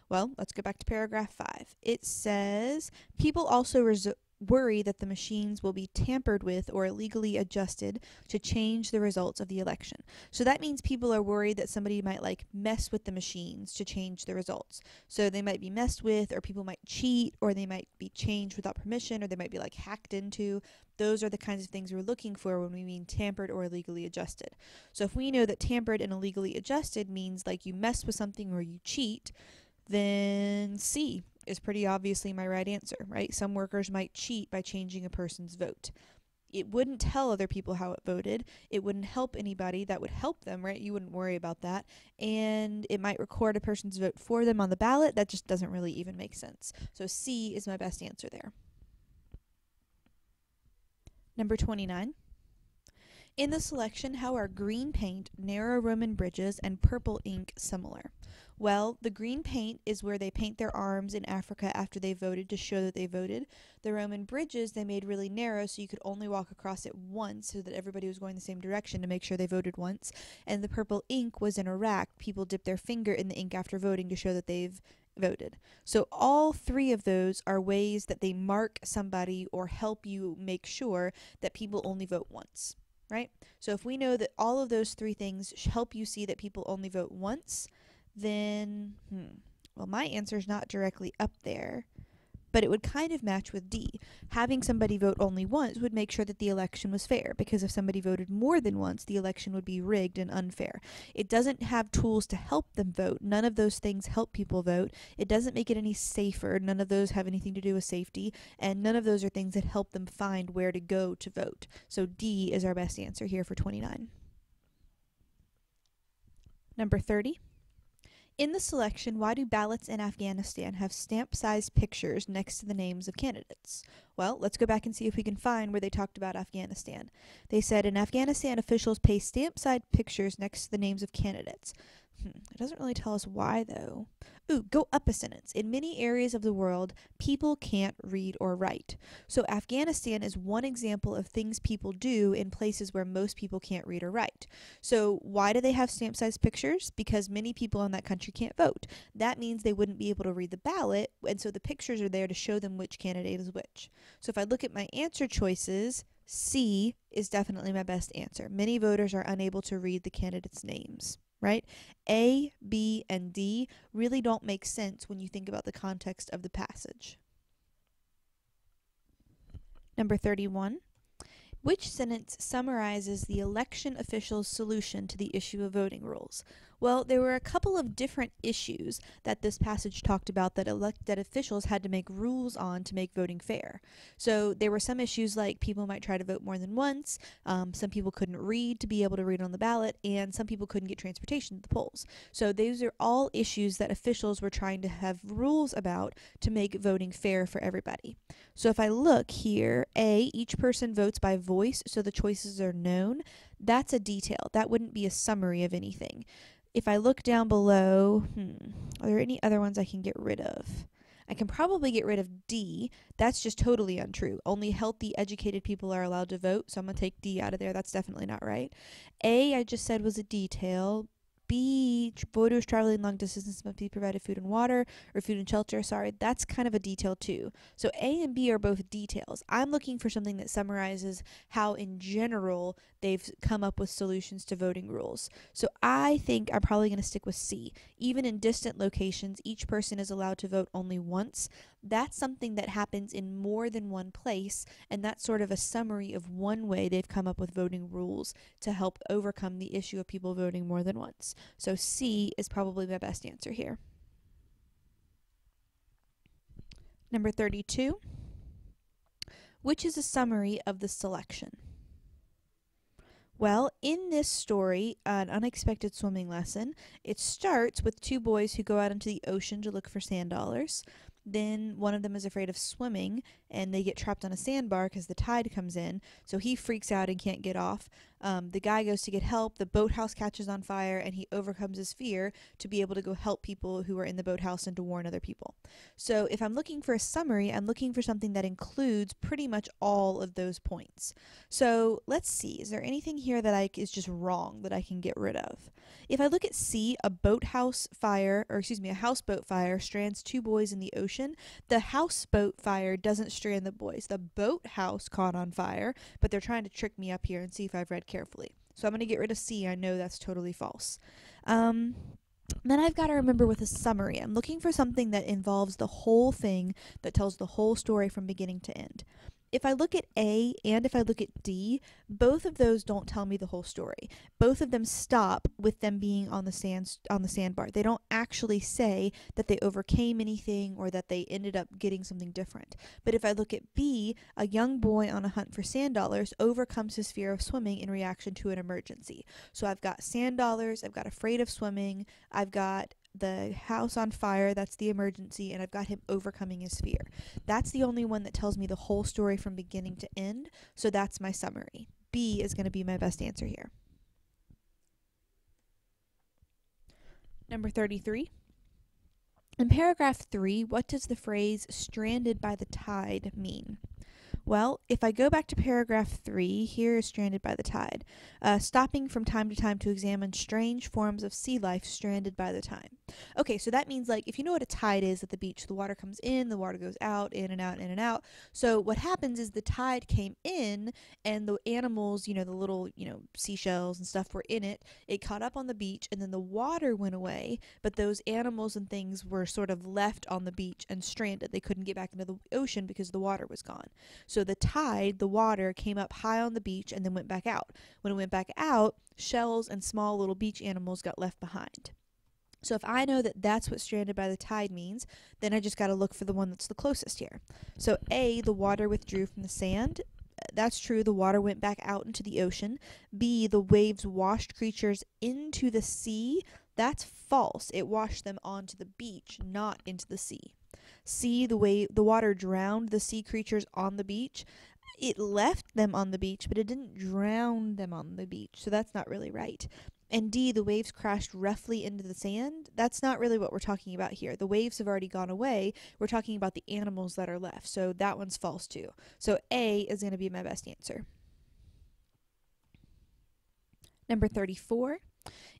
Well, let's go back to paragraph 5. It says, people also worry that the machines will be tampered with or illegally adjusted to change the results of the election. So that means people are worried that somebody might mess with the machines to change the results. So they might be messed with, or people might cheat, or they might be changed without permission, or they might be hacked into. Those are the kinds of things we're looking for when we mean tampered or illegally adjusted. So if we know that tampered and illegally adjusted means you mess with something or you cheat, then C is pretty obviously my right answer, right? Some workers might cheat by changing a person's vote. It wouldn't tell other people how it voted. It wouldn't help anybody. That would help them, right? You wouldn't worry about that. And it might record a person's vote for them on the ballot. That just doesn't really even make sense. So C is my best answer there. Number 29. In the selection, how are green paint, narrow Roman bridges, and purple ink similar? Well, the green paint is where they paint their arms in Africa after they voted to show that they voted. The Roman bridges they made really narrow so you could only walk across it once so that everybody was going the same direction to make sure they voted once. And the purple ink was in Iraq. People dip their finger in the ink after voting to show that they've voted. So all three of those are ways that they mark somebody or help you make sure that people only vote once, right? So if we know that all of those three things help you see that people only vote once, then, well, my answer is not directly up there, but it would kind of match with D. Having somebody vote only once would make sure that the election was fair, because if somebody voted more than once, the election would be rigged and unfair. It doesn't have tools to help them vote. None of those things help people vote. It doesn't make it any safer. None of those have anything to do with safety, and none of those are things that help them find where to go to vote. So D is our best answer here for 29. Number 30. In the selection, why do ballots in Afghanistan have stamp-sized pictures next to the names of candidates? Well, let's go back and see if we can find where they talked about Afghanistan. They said, in Afghanistan, officials paste stamp-sized pictures next to the names of candidates. It doesn't really tell us why, though. Go up a sentence. In many areas of the world, people can't read or write. So Afghanistan is one example of things people do in places where most people can't read or write. So why do they have stamp-sized pictures? Because many people in that country can't vote. That means they wouldn't be able to read the ballot, and so the pictures are there to show them which candidate is which. So if I look at my answer choices, C is definitely my best answer. Many voters are unable to read the candidates' names. Right? A, B, and D really don't make sense when you think about the context of the passage. Number 31. Which sentence summarizes the election official's solution to the issue of voting rules? Well, there were a couple of different issues that this passage talked about that elected officials had to make rules on to make voting fair. So there were some issues like people might try to vote more than once, some people couldn't read to be able to read on the ballot, and some people couldn't get transportation to the polls. So those are all issues that officials were trying to have rules about to make voting fair for everybody. So if I look here, A, each person votes by voice, so the choices are known. That's a detail. That wouldn't be a summary of anything. If I look down below, are there any other ones I can get rid of? I can probably get rid of D. That's just totally untrue. Only healthy, educated people are allowed to vote, so I'm going to take D out of there. That's definitely not right. A, I just said was a detail. B, voters traveling long distances must be provided food and water, or food and shelter. Sorry, that's kind of a detail too. So A and B are both details. I'm looking for something that summarizes how, in general, they've come up with solutions to voting rules. So I think I'm probably going to stick with C. Even in distant locations, each person is allowed to vote only once. That's something that happens in more than one place, and that's sort of a summary of one way they've come up with voting rules to help overcome the issue of people voting more than once. So C is probably my best answer here. Number 32. Which is a summary of the selection? Well, in this story, An Unexpected Swimming Lesson, it starts with two boys who go out into the ocean to look for sand dollars. Then one of them is afraid of swimming, and they get trapped on a sandbar because the tide comes in, so he freaks out and can't get off. The guy goes to get help, the boathouse catches on fire, and he overcomes his fear to be able to go help people who are in the boathouse and to warn other people. So if I'm looking for a summary, I'm looking for something that includes pretty much all of those points. So let's see, is there anything here that is just wrong that I can get rid of? If I look at C, a houseboat fire strands two boys in the ocean. The houseboat fire doesn't strand the boys. The boathouse caught on fire, but they're trying to trick me up here and see if I've read carefully. So I'm going to get rid of C. I know that's totally false. Then I've got to remember with a summary. I'm looking for something that involves the whole thing, that tells the whole story from beginning to end. If I look at A and if I look at D, both of those don't tell me the whole story. Both of them stop with them being on the sandbar. They don't actually say that they overcame anything or that they ended up getting something different. But if I look at B, a young boy on a hunt for sand dollars overcomes his fear of swimming in reaction to an emergency. So I've got sand dollars, I've got afraid of swimming, I've got the house on fire, that's the emergency, and I've got him overcoming his fear. That's the only one that tells me the whole story from beginning to end, so that's my summary. B is going to be my best answer here. Number 33. In paragraph 3, what does the phrase stranded by the tide mean? Well, if I go back to paragraph 3, here is stranded by the tide. Stopping from time to time to examine strange forms of sea life stranded by the tide. Okay, so that means, like, if you know what a tide is at the beach, the water comes in, the water goes out, in and out, in and out. So what happens is the tide came in, and the animals, the little, seashells and stuff were in it. It caught up on the beach, and then the water went away, but those animals and things were sort of left on the beach and stranded. They couldn't get back into the ocean because the water was gone. So the tide, the water, came up high on the beach and then went back out. When it went back out, shells and small little beach animals got left behind. So if I know that that's what stranded by the tide means, then I just got to look for the one that's the closest here. So A, the water withdrew from the sand. That's true, the water went back out into the ocean. B, the waves washed creatures into the sea. That's false. It washed them onto the beach, not into the sea. C, the water drowned the sea creatures on the beach. It left them on the beach, but it didn't drown them on the beach, so that's not really right. And D, the waves crashed roughly into the sand. That's not really what we're talking about here. The waves have already gone away. We're talking about the animals that are left, so that one's false too. So A is going to be my best answer. Number 34.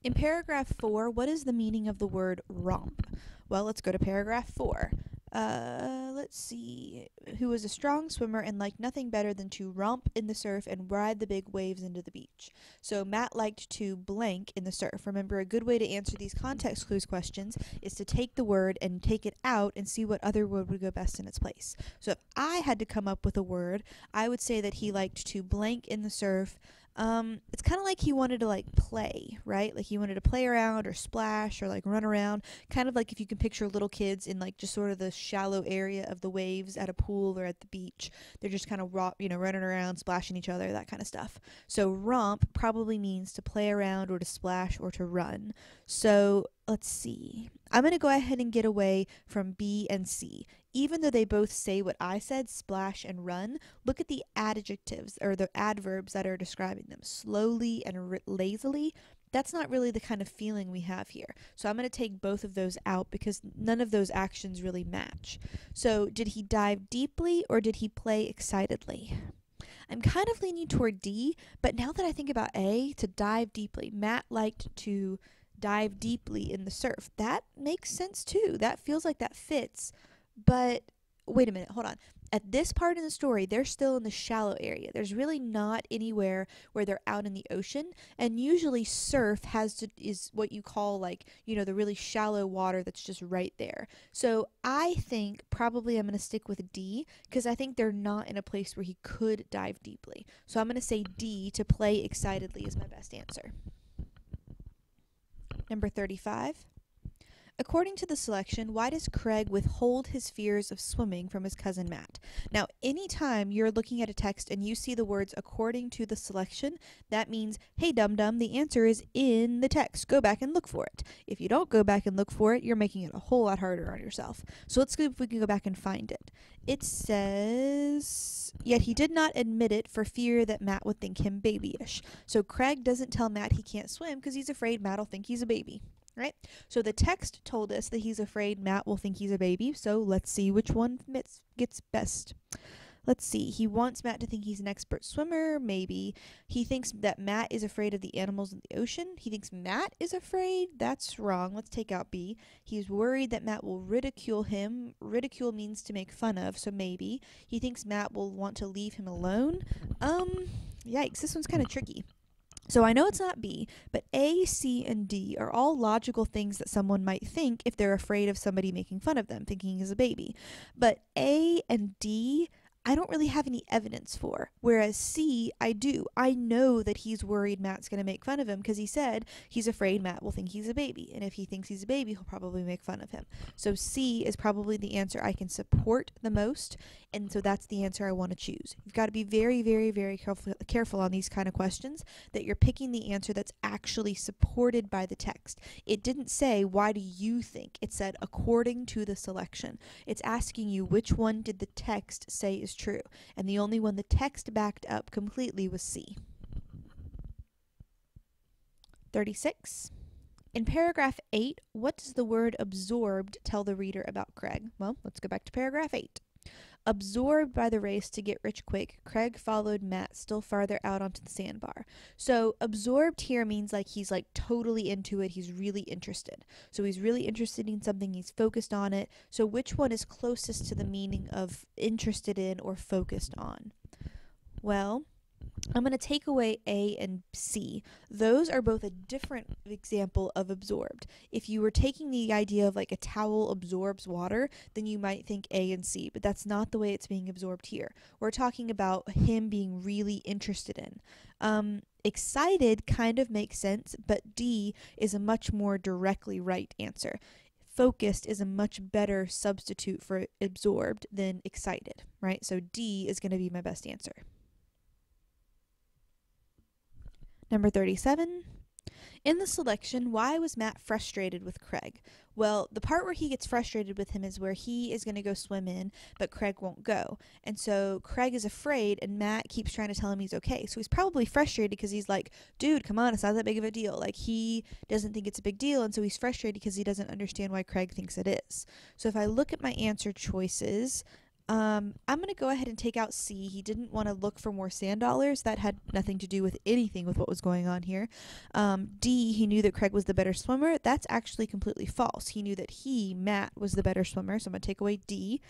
In paragraph 4, what is the meaning of the word romp? Well, let's go to paragraph 4. Let's see. Who was a strong swimmer and liked nothing better than to romp in the surf and ride the big waves into the beach. So Matt liked to blank in the surf. Remember, a good way to answer these context clues questions is to take the word and take it out and see what other word would go best in its place. So if I had to come up with a word, I would say that he liked to blank in the surf, It's kind of like he wanted to like play, right? Like he wanted to play around or splash or like run around. Kind of like if you can picture little kids in like just sort of the shallow area of the waves at a pool or at the beach. They're just kind of running around, splashing each other, that kind of stuff. So romp probably means to play around or to splash or to run. So let's see. I'm going to go ahead and get away from B and C. Even though they both say what I said, splash and run, look at the adjectives or the adverbs that are describing them. Slowly and lazily. That's not really the kind of feeling we have here. So I'm going to take both of those out because none of those actions really match. So did he dive deeply or did he play excitedly? I'm kind of leaning toward D, but now that I think about A, to dive deeply, Matt liked to dive deeply in the surf. That makes sense too. That feels like that fits. But wait a minute, hold on. At this part in the story, they're still in the shallow area. There's really not anywhere where they're out in the ocean, and usually surf is what you call like, the really shallow water that's just right there. So I think probably I'm going to stick with D because I think they're not in a place where he could dive deeply. So I'm going to say D, to play excitedly, is my best answer. Number 35. According to the selection, why does Craig withhold his fears of swimming from his cousin Matt? Now, anytime you're looking at a text and you see the words according to the selection, that means, hey, dum-dum, the answer is in the text. Go back and look for it. If you don't go back and look for it, you're making it a whole lot harder on yourself. So let's see if we can go back and find it. It says, yet he did not admit it for fear that Matt would think him babyish. So Craig doesn't tell Matt he can't swim because he's afraid Matt will think he's a baby. Right? So the text told us that he's afraid Matt will think he's a baby, so let's see which one gets best. Let's see. He wants Matt to think he's an expert swimmer, maybe. He thinks that Matt is afraid of the animals in the ocean. He thinks Matt is afraid. That's wrong. Let's take out B. He's worried that Matt will ridicule him. Ridicule means to make fun of, so maybe. He thinks Matt will want to leave him alone. Yikes, this one's kind of tricky. So I know it's not B, but A, C, and D are all logical things that someone might think if they're afraid of somebody making fun of them, thinking he's a baby. But A and D, I don't really have any evidence for, whereas C, I do. I know that he's worried Matt's going to make fun of him because he said he's afraid Matt will think he's a baby, and if he thinks he's a baby, he'll probably make fun of him. So C is probably the answer I can support the most, and so that's the answer I want to choose. You've got to be very, very, very careful on these kind of questions, that you're picking the answer that's actually supported by the text. It didn't say, why do you think? It said, according to the selection. It's asking you, which one did the text say is true? And the only one the text backed up completely was C. 36. In paragraph 8, what does the word absorbed tell the reader about Craig? Well, let's go back to paragraph 8. Absorbed by the race to get rich quick, Craig followed Matt still farther out onto the sandbar. So absorbed here means like he's like totally into it. He's really interested. So he's really interested in something. He's focused on it. So which one is closest to the meaning of interested in or focused on? Well, I'm going to take away A and C. Those are both a different example of absorbed. If you were taking the idea of like a towel absorbs water, then you might think A and C, but that's not the way it's being absorbed here. We're talking about him being really interested in. Excited kind of makes sense, but D is a much more directly right answer. Focused is a much better substitute for absorbed than excited, right? So D is going to be my best answer. Number 37. In the selection, why was Matt frustrated with Craig? Well, the part where he gets frustrated with him is where he is going to go swim in, but Craig won't go. And so Craig is afraid, and Matt keeps trying to tell him he's okay. So he's probably frustrated because he's like, dude, come on, it's not that big of a deal. Like, he doesn't think it's a big deal, and so he's frustrated because he doesn't understand why Craig thinks it is. So if I look at my answer choices, I'm going to go ahead and take out C. He didn't want to look for more sand dollars. That had nothing to do with anything with what was going on here. D, he knew that Craig was the better swimmer. That's actually completely false. He knew that Matt, was the better swimmer, so I'm going to take away D.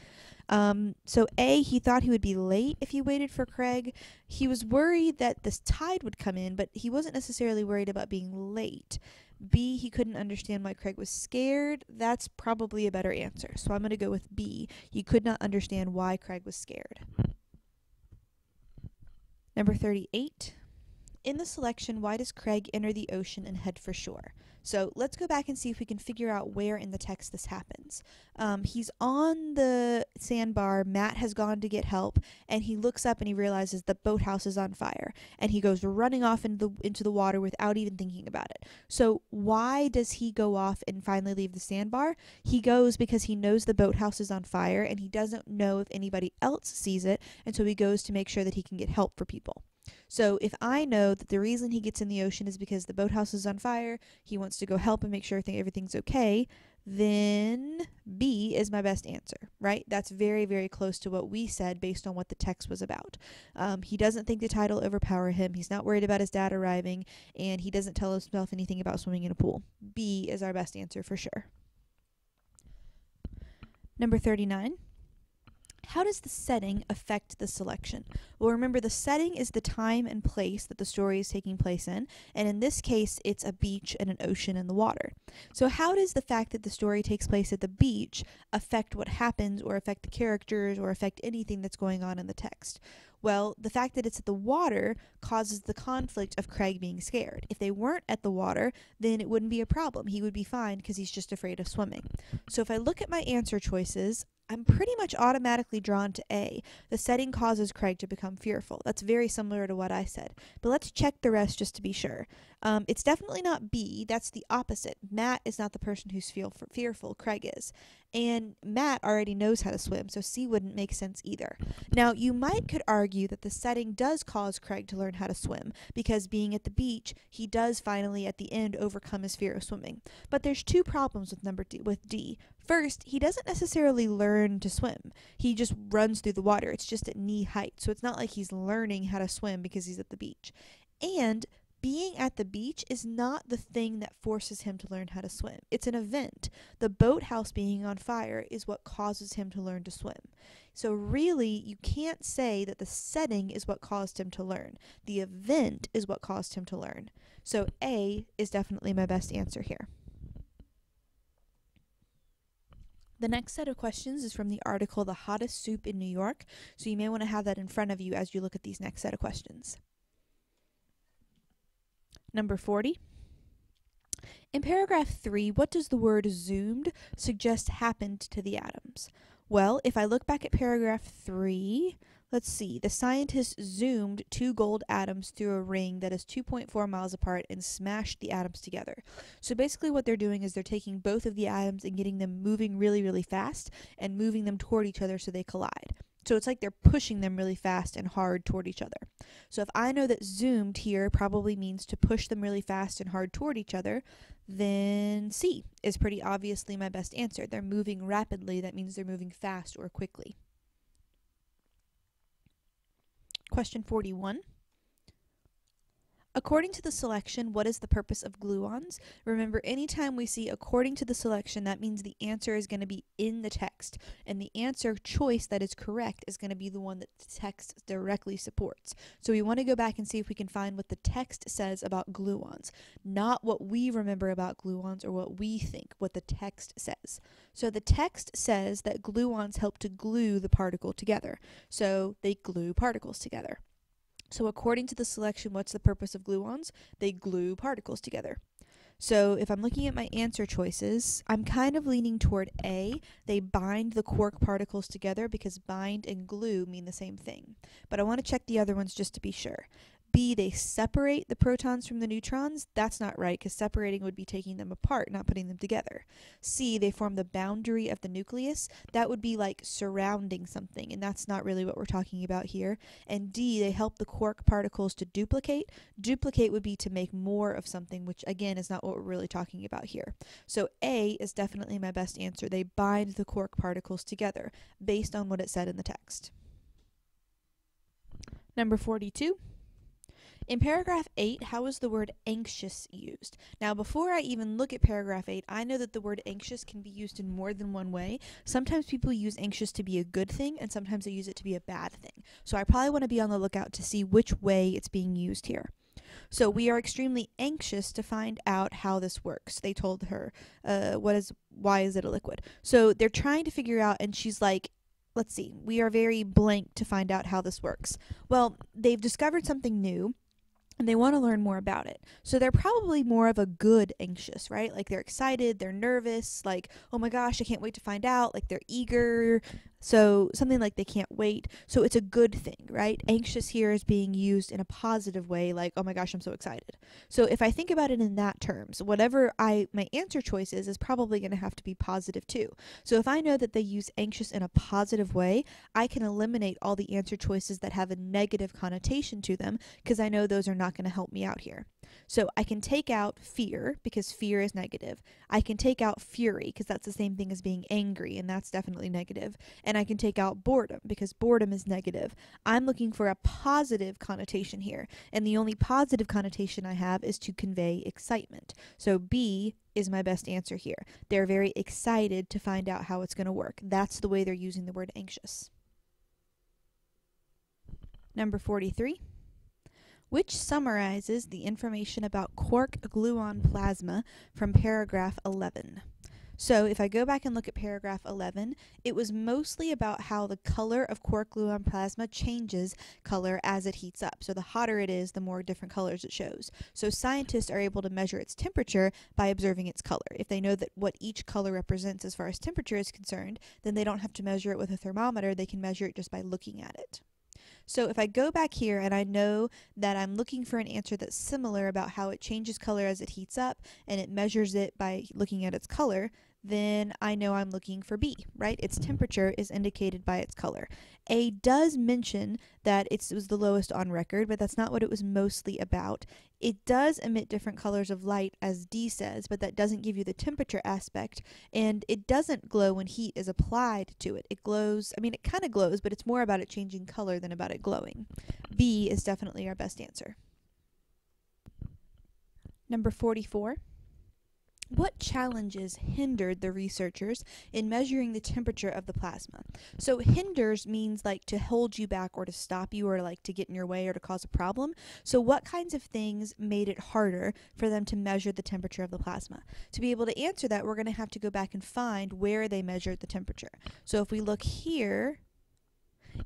So A, he thought he would be late if he waited for Craig. He was worried that this tide would come in, but he wasn't necessarily worried about being late. B, he couldn't understand why Craig was scared. That's probably a better answer. So I'm going to go with B. He could not understand why Craig was scared. Number 38. In the selection, why does Craig enter the ocean and head for shore? So let's go back and see if we can figure out where in the text this happens. He's on the sandbar. Matt has gone to get help, and he looks up and he realizes the boathouse is on fire, and he goes running off into the water without even thinking about it. So why does he go off and finally leave the sandbar? He goes because he knows the boathouse is on fire, and he doesn't know if anybody else sees it, and so he goes to make sure that he can get help for people. So if I know that the reason he gets in the ocean is because the boathouse is on fire, he wants to go help and make sure everything's okay, then B is my best answer, right? That's very, very close to what we said based on what the text was about. He doesn't think the tide will overpower him. He's not worried about his dad arriving, and he doesn't tell himself anything about swimming in a pool. B is our best answer for sure. Number 39. How does the setting affect the selection? Well, remember, the setting is the time and place that the story is taking place in, and in this case, it's a beach and an ocean and the water. So how does the fact that the story takes place at the beach affect what happens, or affect the characters, or affect anything that's going on in the text? Well, the fact that it's at the water causes the conflict of Craig being scared. If they weren't at the water, then it wouldn't be a problem. He would be fine because he's just afraid of swimming. So if I look at my answer choices, I'm pretty much automatically drawn to A. The setting causes Craig to become fearful. That's very similar to what I said. But let's check the rest just to be sure. It's definitely not B. That's the opposite. Matt is not the person who's fearful. Craig is. And Matt already knows how to swim, so C wouldn't make sense either. Now, you could argue that the setting does cause Craig to learn how to swim, because being at the beach, he does finally at the end overcome his fear of swimming. But there's two problems with D. First, he doesn't necessarily learn to swim. He just runs through the water. It's just at knee height, so it's not like he's learning how to swim because he's at the beach. And being at the beach is not the thing that forces him to learn how to swim. It's an event. The boathouse being on fire is what causes him to learn to swim. So really, you can't say that the setting is what caused him to learn. The event is what caused him to learn. So A is definitely my best answer here. The next set of questions is from the article The Hottest Soup in New York, so you may want to have that in front of you as you look at these next set of questions. Number 40. In paragraph 3, what does the word zoomed suggest happened to the atoms? Well, if I look back at paragraph 3, let's see. The scientists zoomed 2 gold atoms through a ring that is 2.4 miles apart and smashed the atoms together. So basically what they're doing is they're taking both of the atoms and getting them moving really, really fast and moving them toward each other so they collide. So it's like they're pushing them really fast and hard toward each other. So if I know that zoomed here probably means to push them really fast and hard toward each other, then C is pretty obviously my best answer. They're moving rapidly. That means they're moving fast or quickly. Question 41. According to the selection, what is the purpose of gluons? Remember, anytime we see according to the selection, that means the answer is going to be in the text, and the answer choice that is correct is going to be the one that the text directly supports. So we want to go back and see if we can find what the text says about gluons, not what we remember about gluons or what we think, what the text says. So the text says that gluons help to glue the particle together. So they glue particles together. So according to the selection, what's the purpose of gluons? They glue particles together. So if I'm looking at my answer choices, I'm kind of leaning toward A. They bind the quark particles together because bind and glue mean the same thing. But I want to check the other ones just to be sure. B, they separate the protons from the neutrons. That's not right, because separating would be taking them apart, not putting them together. C, they form the boundary of the nucleus. That would be like surrounding something, and that's not really what we're talking about here. And D, they help the quark particles to duplicate. Duplicate would be to make more of something, which again is not what we're really talking about here. So A is definitely my best answer. They bind the quark particles together based on what it said in the text. Number 42. In paragraph 8, how is the word anxious used? Now, before I even look at paragraph 8, I know that the word anxious can be used in more than one way. Sometimes people use anxious to be a good thing, and sometimes they use it to be a bad thing. So I probably want to be on the lookout to see which way it's being used here. So we are extremely anxious to find out how this works. They told her, why is it a liquid? So they're trying to figure out, and she's like, let's see, we are very blank to find out how this works. Well, they've discovered something new. and they want to learn more about it. So they're probably more of a good anxious, right? Like they're excited, they're nervous, like, oh my gosh, I can't wait to find out, like they're eager. So something like they can't wait. So it's a good thing, right? Anxious here is being used in a positive way, like, oh my gosh, I'm so excited. So if I think about it in that terms, whatever my answer choice is probably going to have to be positive too. So if I know that they use anxious in a positive way, I can eliminate all the answer choices that have a negative connotation to them because I know those are not going to help me out here. So I can take out fear because fear is negative. I can take out fury because that's the same thing as being angry, and that's definitely negative. And I can take out boredom because boredom is negative. I'm looking for a positive connotation here, and the only positive connotation I have is to convey excitement. So B is my best answer here. They're very excited to find out how it's going to work. That's the way they're using the word anxious. Number 43. Which summarizes the information about quark gluon plasma from paragraph 11. So if I go back and look at paragraph 11, it was mostly about how the color of quark gluon plasma changes color as it heats up. So the hotter it is, the more different colors it shows. So scientists are able to measure its temperature by observing its color. If they know that what each color represents as far as temperature is concerned, then they don't have to measure it with a thermometer. They can measure it just by looking at it. So if I go back here and I know that I'm looking for an answer that's similar about how it changes color as it heats up and it measures it by looking at its color, then I know I'm looking for B, right? Its temperature is indicated by its color. A does mention that it was the lowest on record, but that's not what it was mostly about. It does emit different colors of light, as D says, but that doesn't give you the temperature aspect, and it doesn't glow when heat is applied to it. It glows, I mean, it kind of glows, but it's more about it changing color than about it glowing. B is definitely our best answer. Number 44. What challenges hindered the researchers in measuring the temperature of the plasma? So hinders means like to hold you back or to stop you or like to get in your way or to cause a problem. So what kinds of things made it harder for them to measure the temperature of the plasma? To be able to answer that, we're going to have to go back and find where they measured the temperature. So if we look here,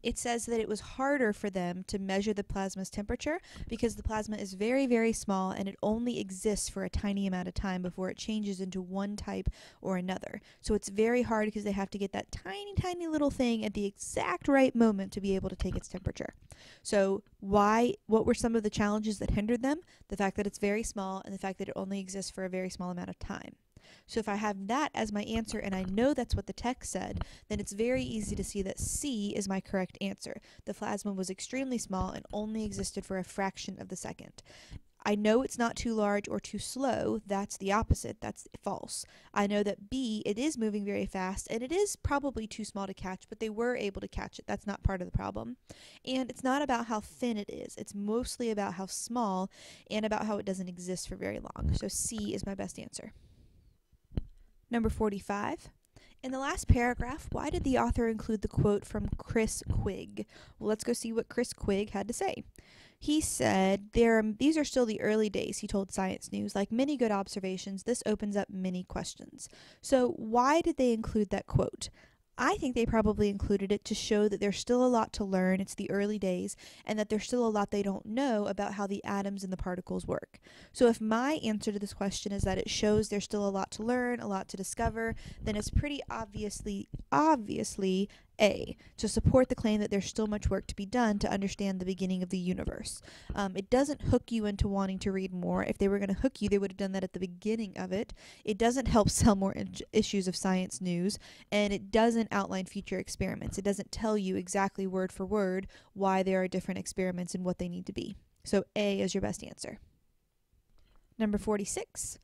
it says that it was harder for them to measure the plasma's temperature because the plasma is very, very small and it only exists for a tiny amount of time before it changes into one type or another. So it's very hard because they have to get that tiny, tiny little thing at the exact right moment to be able to take its temperature. So what were some of the challenges that hindered them? The fact that it's very small and the fact that it only exists for a very small amount of time. So if I have that as my answer and I know that's what the text said, then it's very easy to see that C is my correct answer. The plasma was extremely small and only existed for a fraction of the second. I know it's not too large or too slow. That's the opposite. That's false. I know that B, it is moving very fast, and it is probably too small to catch, but they were able to catch it. That's not part of the problem. And it's not about how thin it is. It's mostly about how small and about how it doesn't exist for very long. So C is my best answer. Number 45. In the last paragraph, why did the author include the quote from Chris Quigg? Well, let's go see what Chris Quigg had to say. He said, these are still the early days, he told Science News. Like many good observations, this opens up many questions. So why did they include that quote? I think they probably included it to show that there's still a lot to learn, it's the early days, and that there's still a lot they don't know about how the atoms and the particles work. So if my answer to this question is that it shows there's still a lot to learn, a lot to discover, then it's pretty obviously A, to support the claim that there's still much work to be done to understand the beginning of the universe. It doesn't hook you into wanting to read more. If they were going to hook you, they would have done that at the beginning of it. It doesn't help sell more issues of Science News, and it doesn't outline future experiments. It doesn't tell you exactly word for word why there are different experiments and what they need to be. So A is your best answer. Number 46.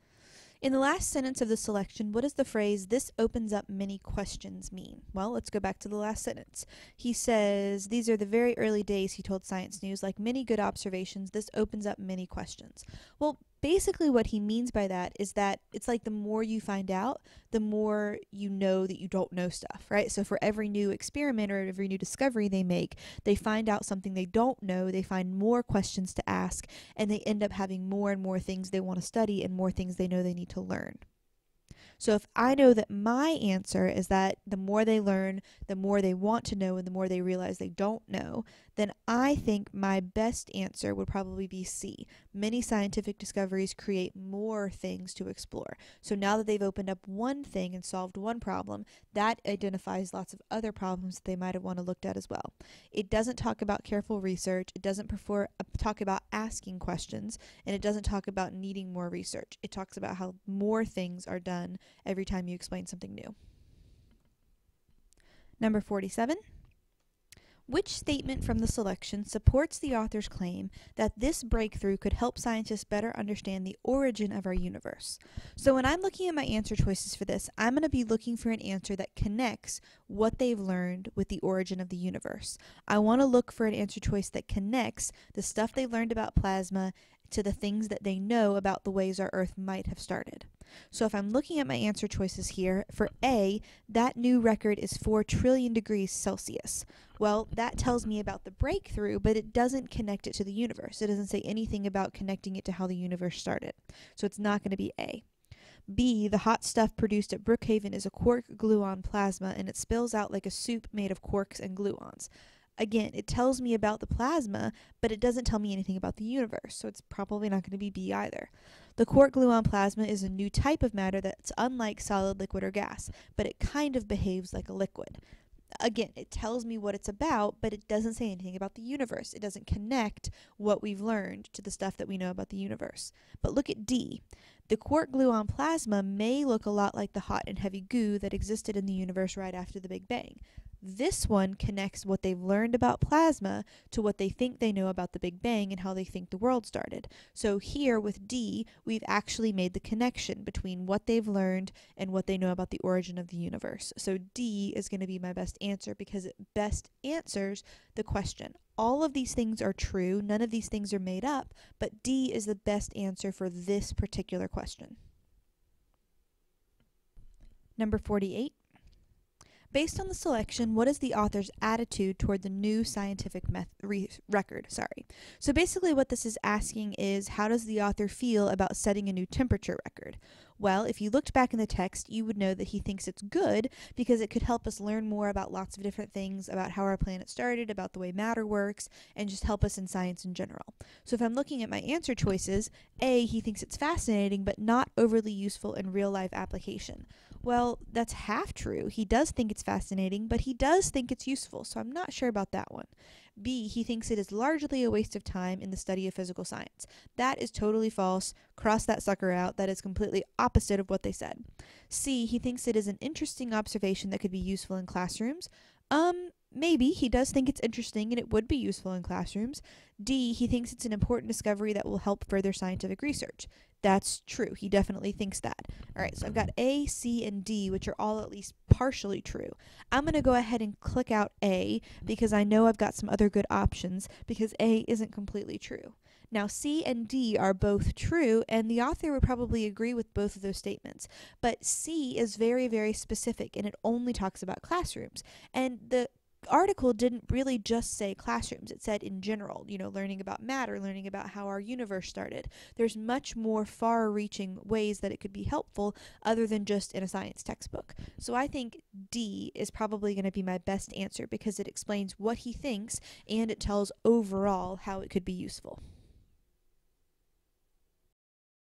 In the last sentence of the selection, what does the phrase, "this opens up many questions," mean? Well, let's go back to the last sentence. He says, these are the very early days, he told Science News. Like many good observations, this opens up many questions. Well, basically what he means by that is that it's like the more you find out, the more you know that you don't know stuff, right? So for every new experiment or every new discovery they make, they find out something they don't know, they find more questions to ask, and they end up having more and more things they want to study and more things they know they need to learn. So if I know that my answer is that the more they learn, the more they want to know and the more they realize they don't know, then I think my best answer would probably be C. Many scientific discoveries create more things to explore. So now that they've opened up one thing and solved one problem, that identifies lots of other problems that they might have want to looked at as well. It doesn't talk about careful research, it doesn't talk about asking questions, and it doesn't talk about needing more research. It talks about how more things are done every time you explain something new. Number 47. Which statement from the selection supports the author's claim that this breakthrough could help scientists better understand the origin of our universe? So when I'm looking at my answer choices for this, I'm going to be looking for an answer that connects what they've learned with the origin of the universe. I want to look for an answer choice that connects the stuff they learned about plasma to the things that they know about the ways our Earth might have started. So if I'm looking at my answer choices here, for A, that new record is 4 trillion degrees Celsius. Well, that tells me about the breakthrough, but it doesn't connect it to the universe. It doesn't say anything about connecting it to how the universe started. So it's not going to be A. B, the hot stuff produced at Brookhaven is a quark gluon plasma, and it spills out like a soup made of quarks and gluons. Again, it tells me about the plasma, but it doesn't tell me anything about the universe, so it's probably not going to be B either. The quark gluon plasma is a new type of matter that's unlike solid, liquid, or gas, but it kind of behaves like a liquid. Again, it tells me what it's about, but it doesn't say anything about the universe. It doesn't connect what we've learned to the stuff that we know about the universe. But look at D. The quark gluon plasma may look a lot like the hot and heavy goo that existed in the universe right after the Big Bang. This one connects what they've learned about plasma to what they think they know about the Big Bang and how they think the world started. So here with D, we've actually made the connection between what they've learned and what they know about the origin of the universe. So D is going to be my best answer because it best answers the question. All of these things are true, none of these things are made up, but D is the best answer for this particular question. Number 48. Based on the selection, what is the author's attitude toward the new scientific record? So basically what this is asking is, how does the author feel about setting a new temperature record? Well, if you looked back in the text, you would know that he thinks it's good because it could help us learn more about lots of different things, about how our planet started, about the way matter works, and just help us in science in general. So if I'm looking at my answer choices, A, he thinks it's fascinating but not overly useful in real-life application. Well, that's half true. He does think it's fascinating, but he does think it's useful, so I'm not sure about that one. B, he thinks it is largely a waste of time in the study of physical science. That is totally false. Cross that sucker out. That is completely opposite of what they said. C, he thinks it is an interesting observation that could be useful in classrooms. Maybe. He does think it's interesting and it would be useful in classrooms. D, he thinks it's an important discovery that will help further scientific research. That's true. He definitely thinks that. Alright, so I've got A, C, and D, which are all at least partially true. I'm going to go ahead and click out A because I know I've got some other good options because A isn't completely true. Now, C and D are both true, and the author would probably agree with both of those statements. But C is very, very specific, and it only talks about classrooms. And the article didn't really just say classrooms. It said in general, learning about matter, learning about how our universe started. There's much more far-reaching ways that it could be helpful other than just in a science textbook. So I think D is probably going to be my best answer because it explains what he thinks and it tells overall how it could be useful.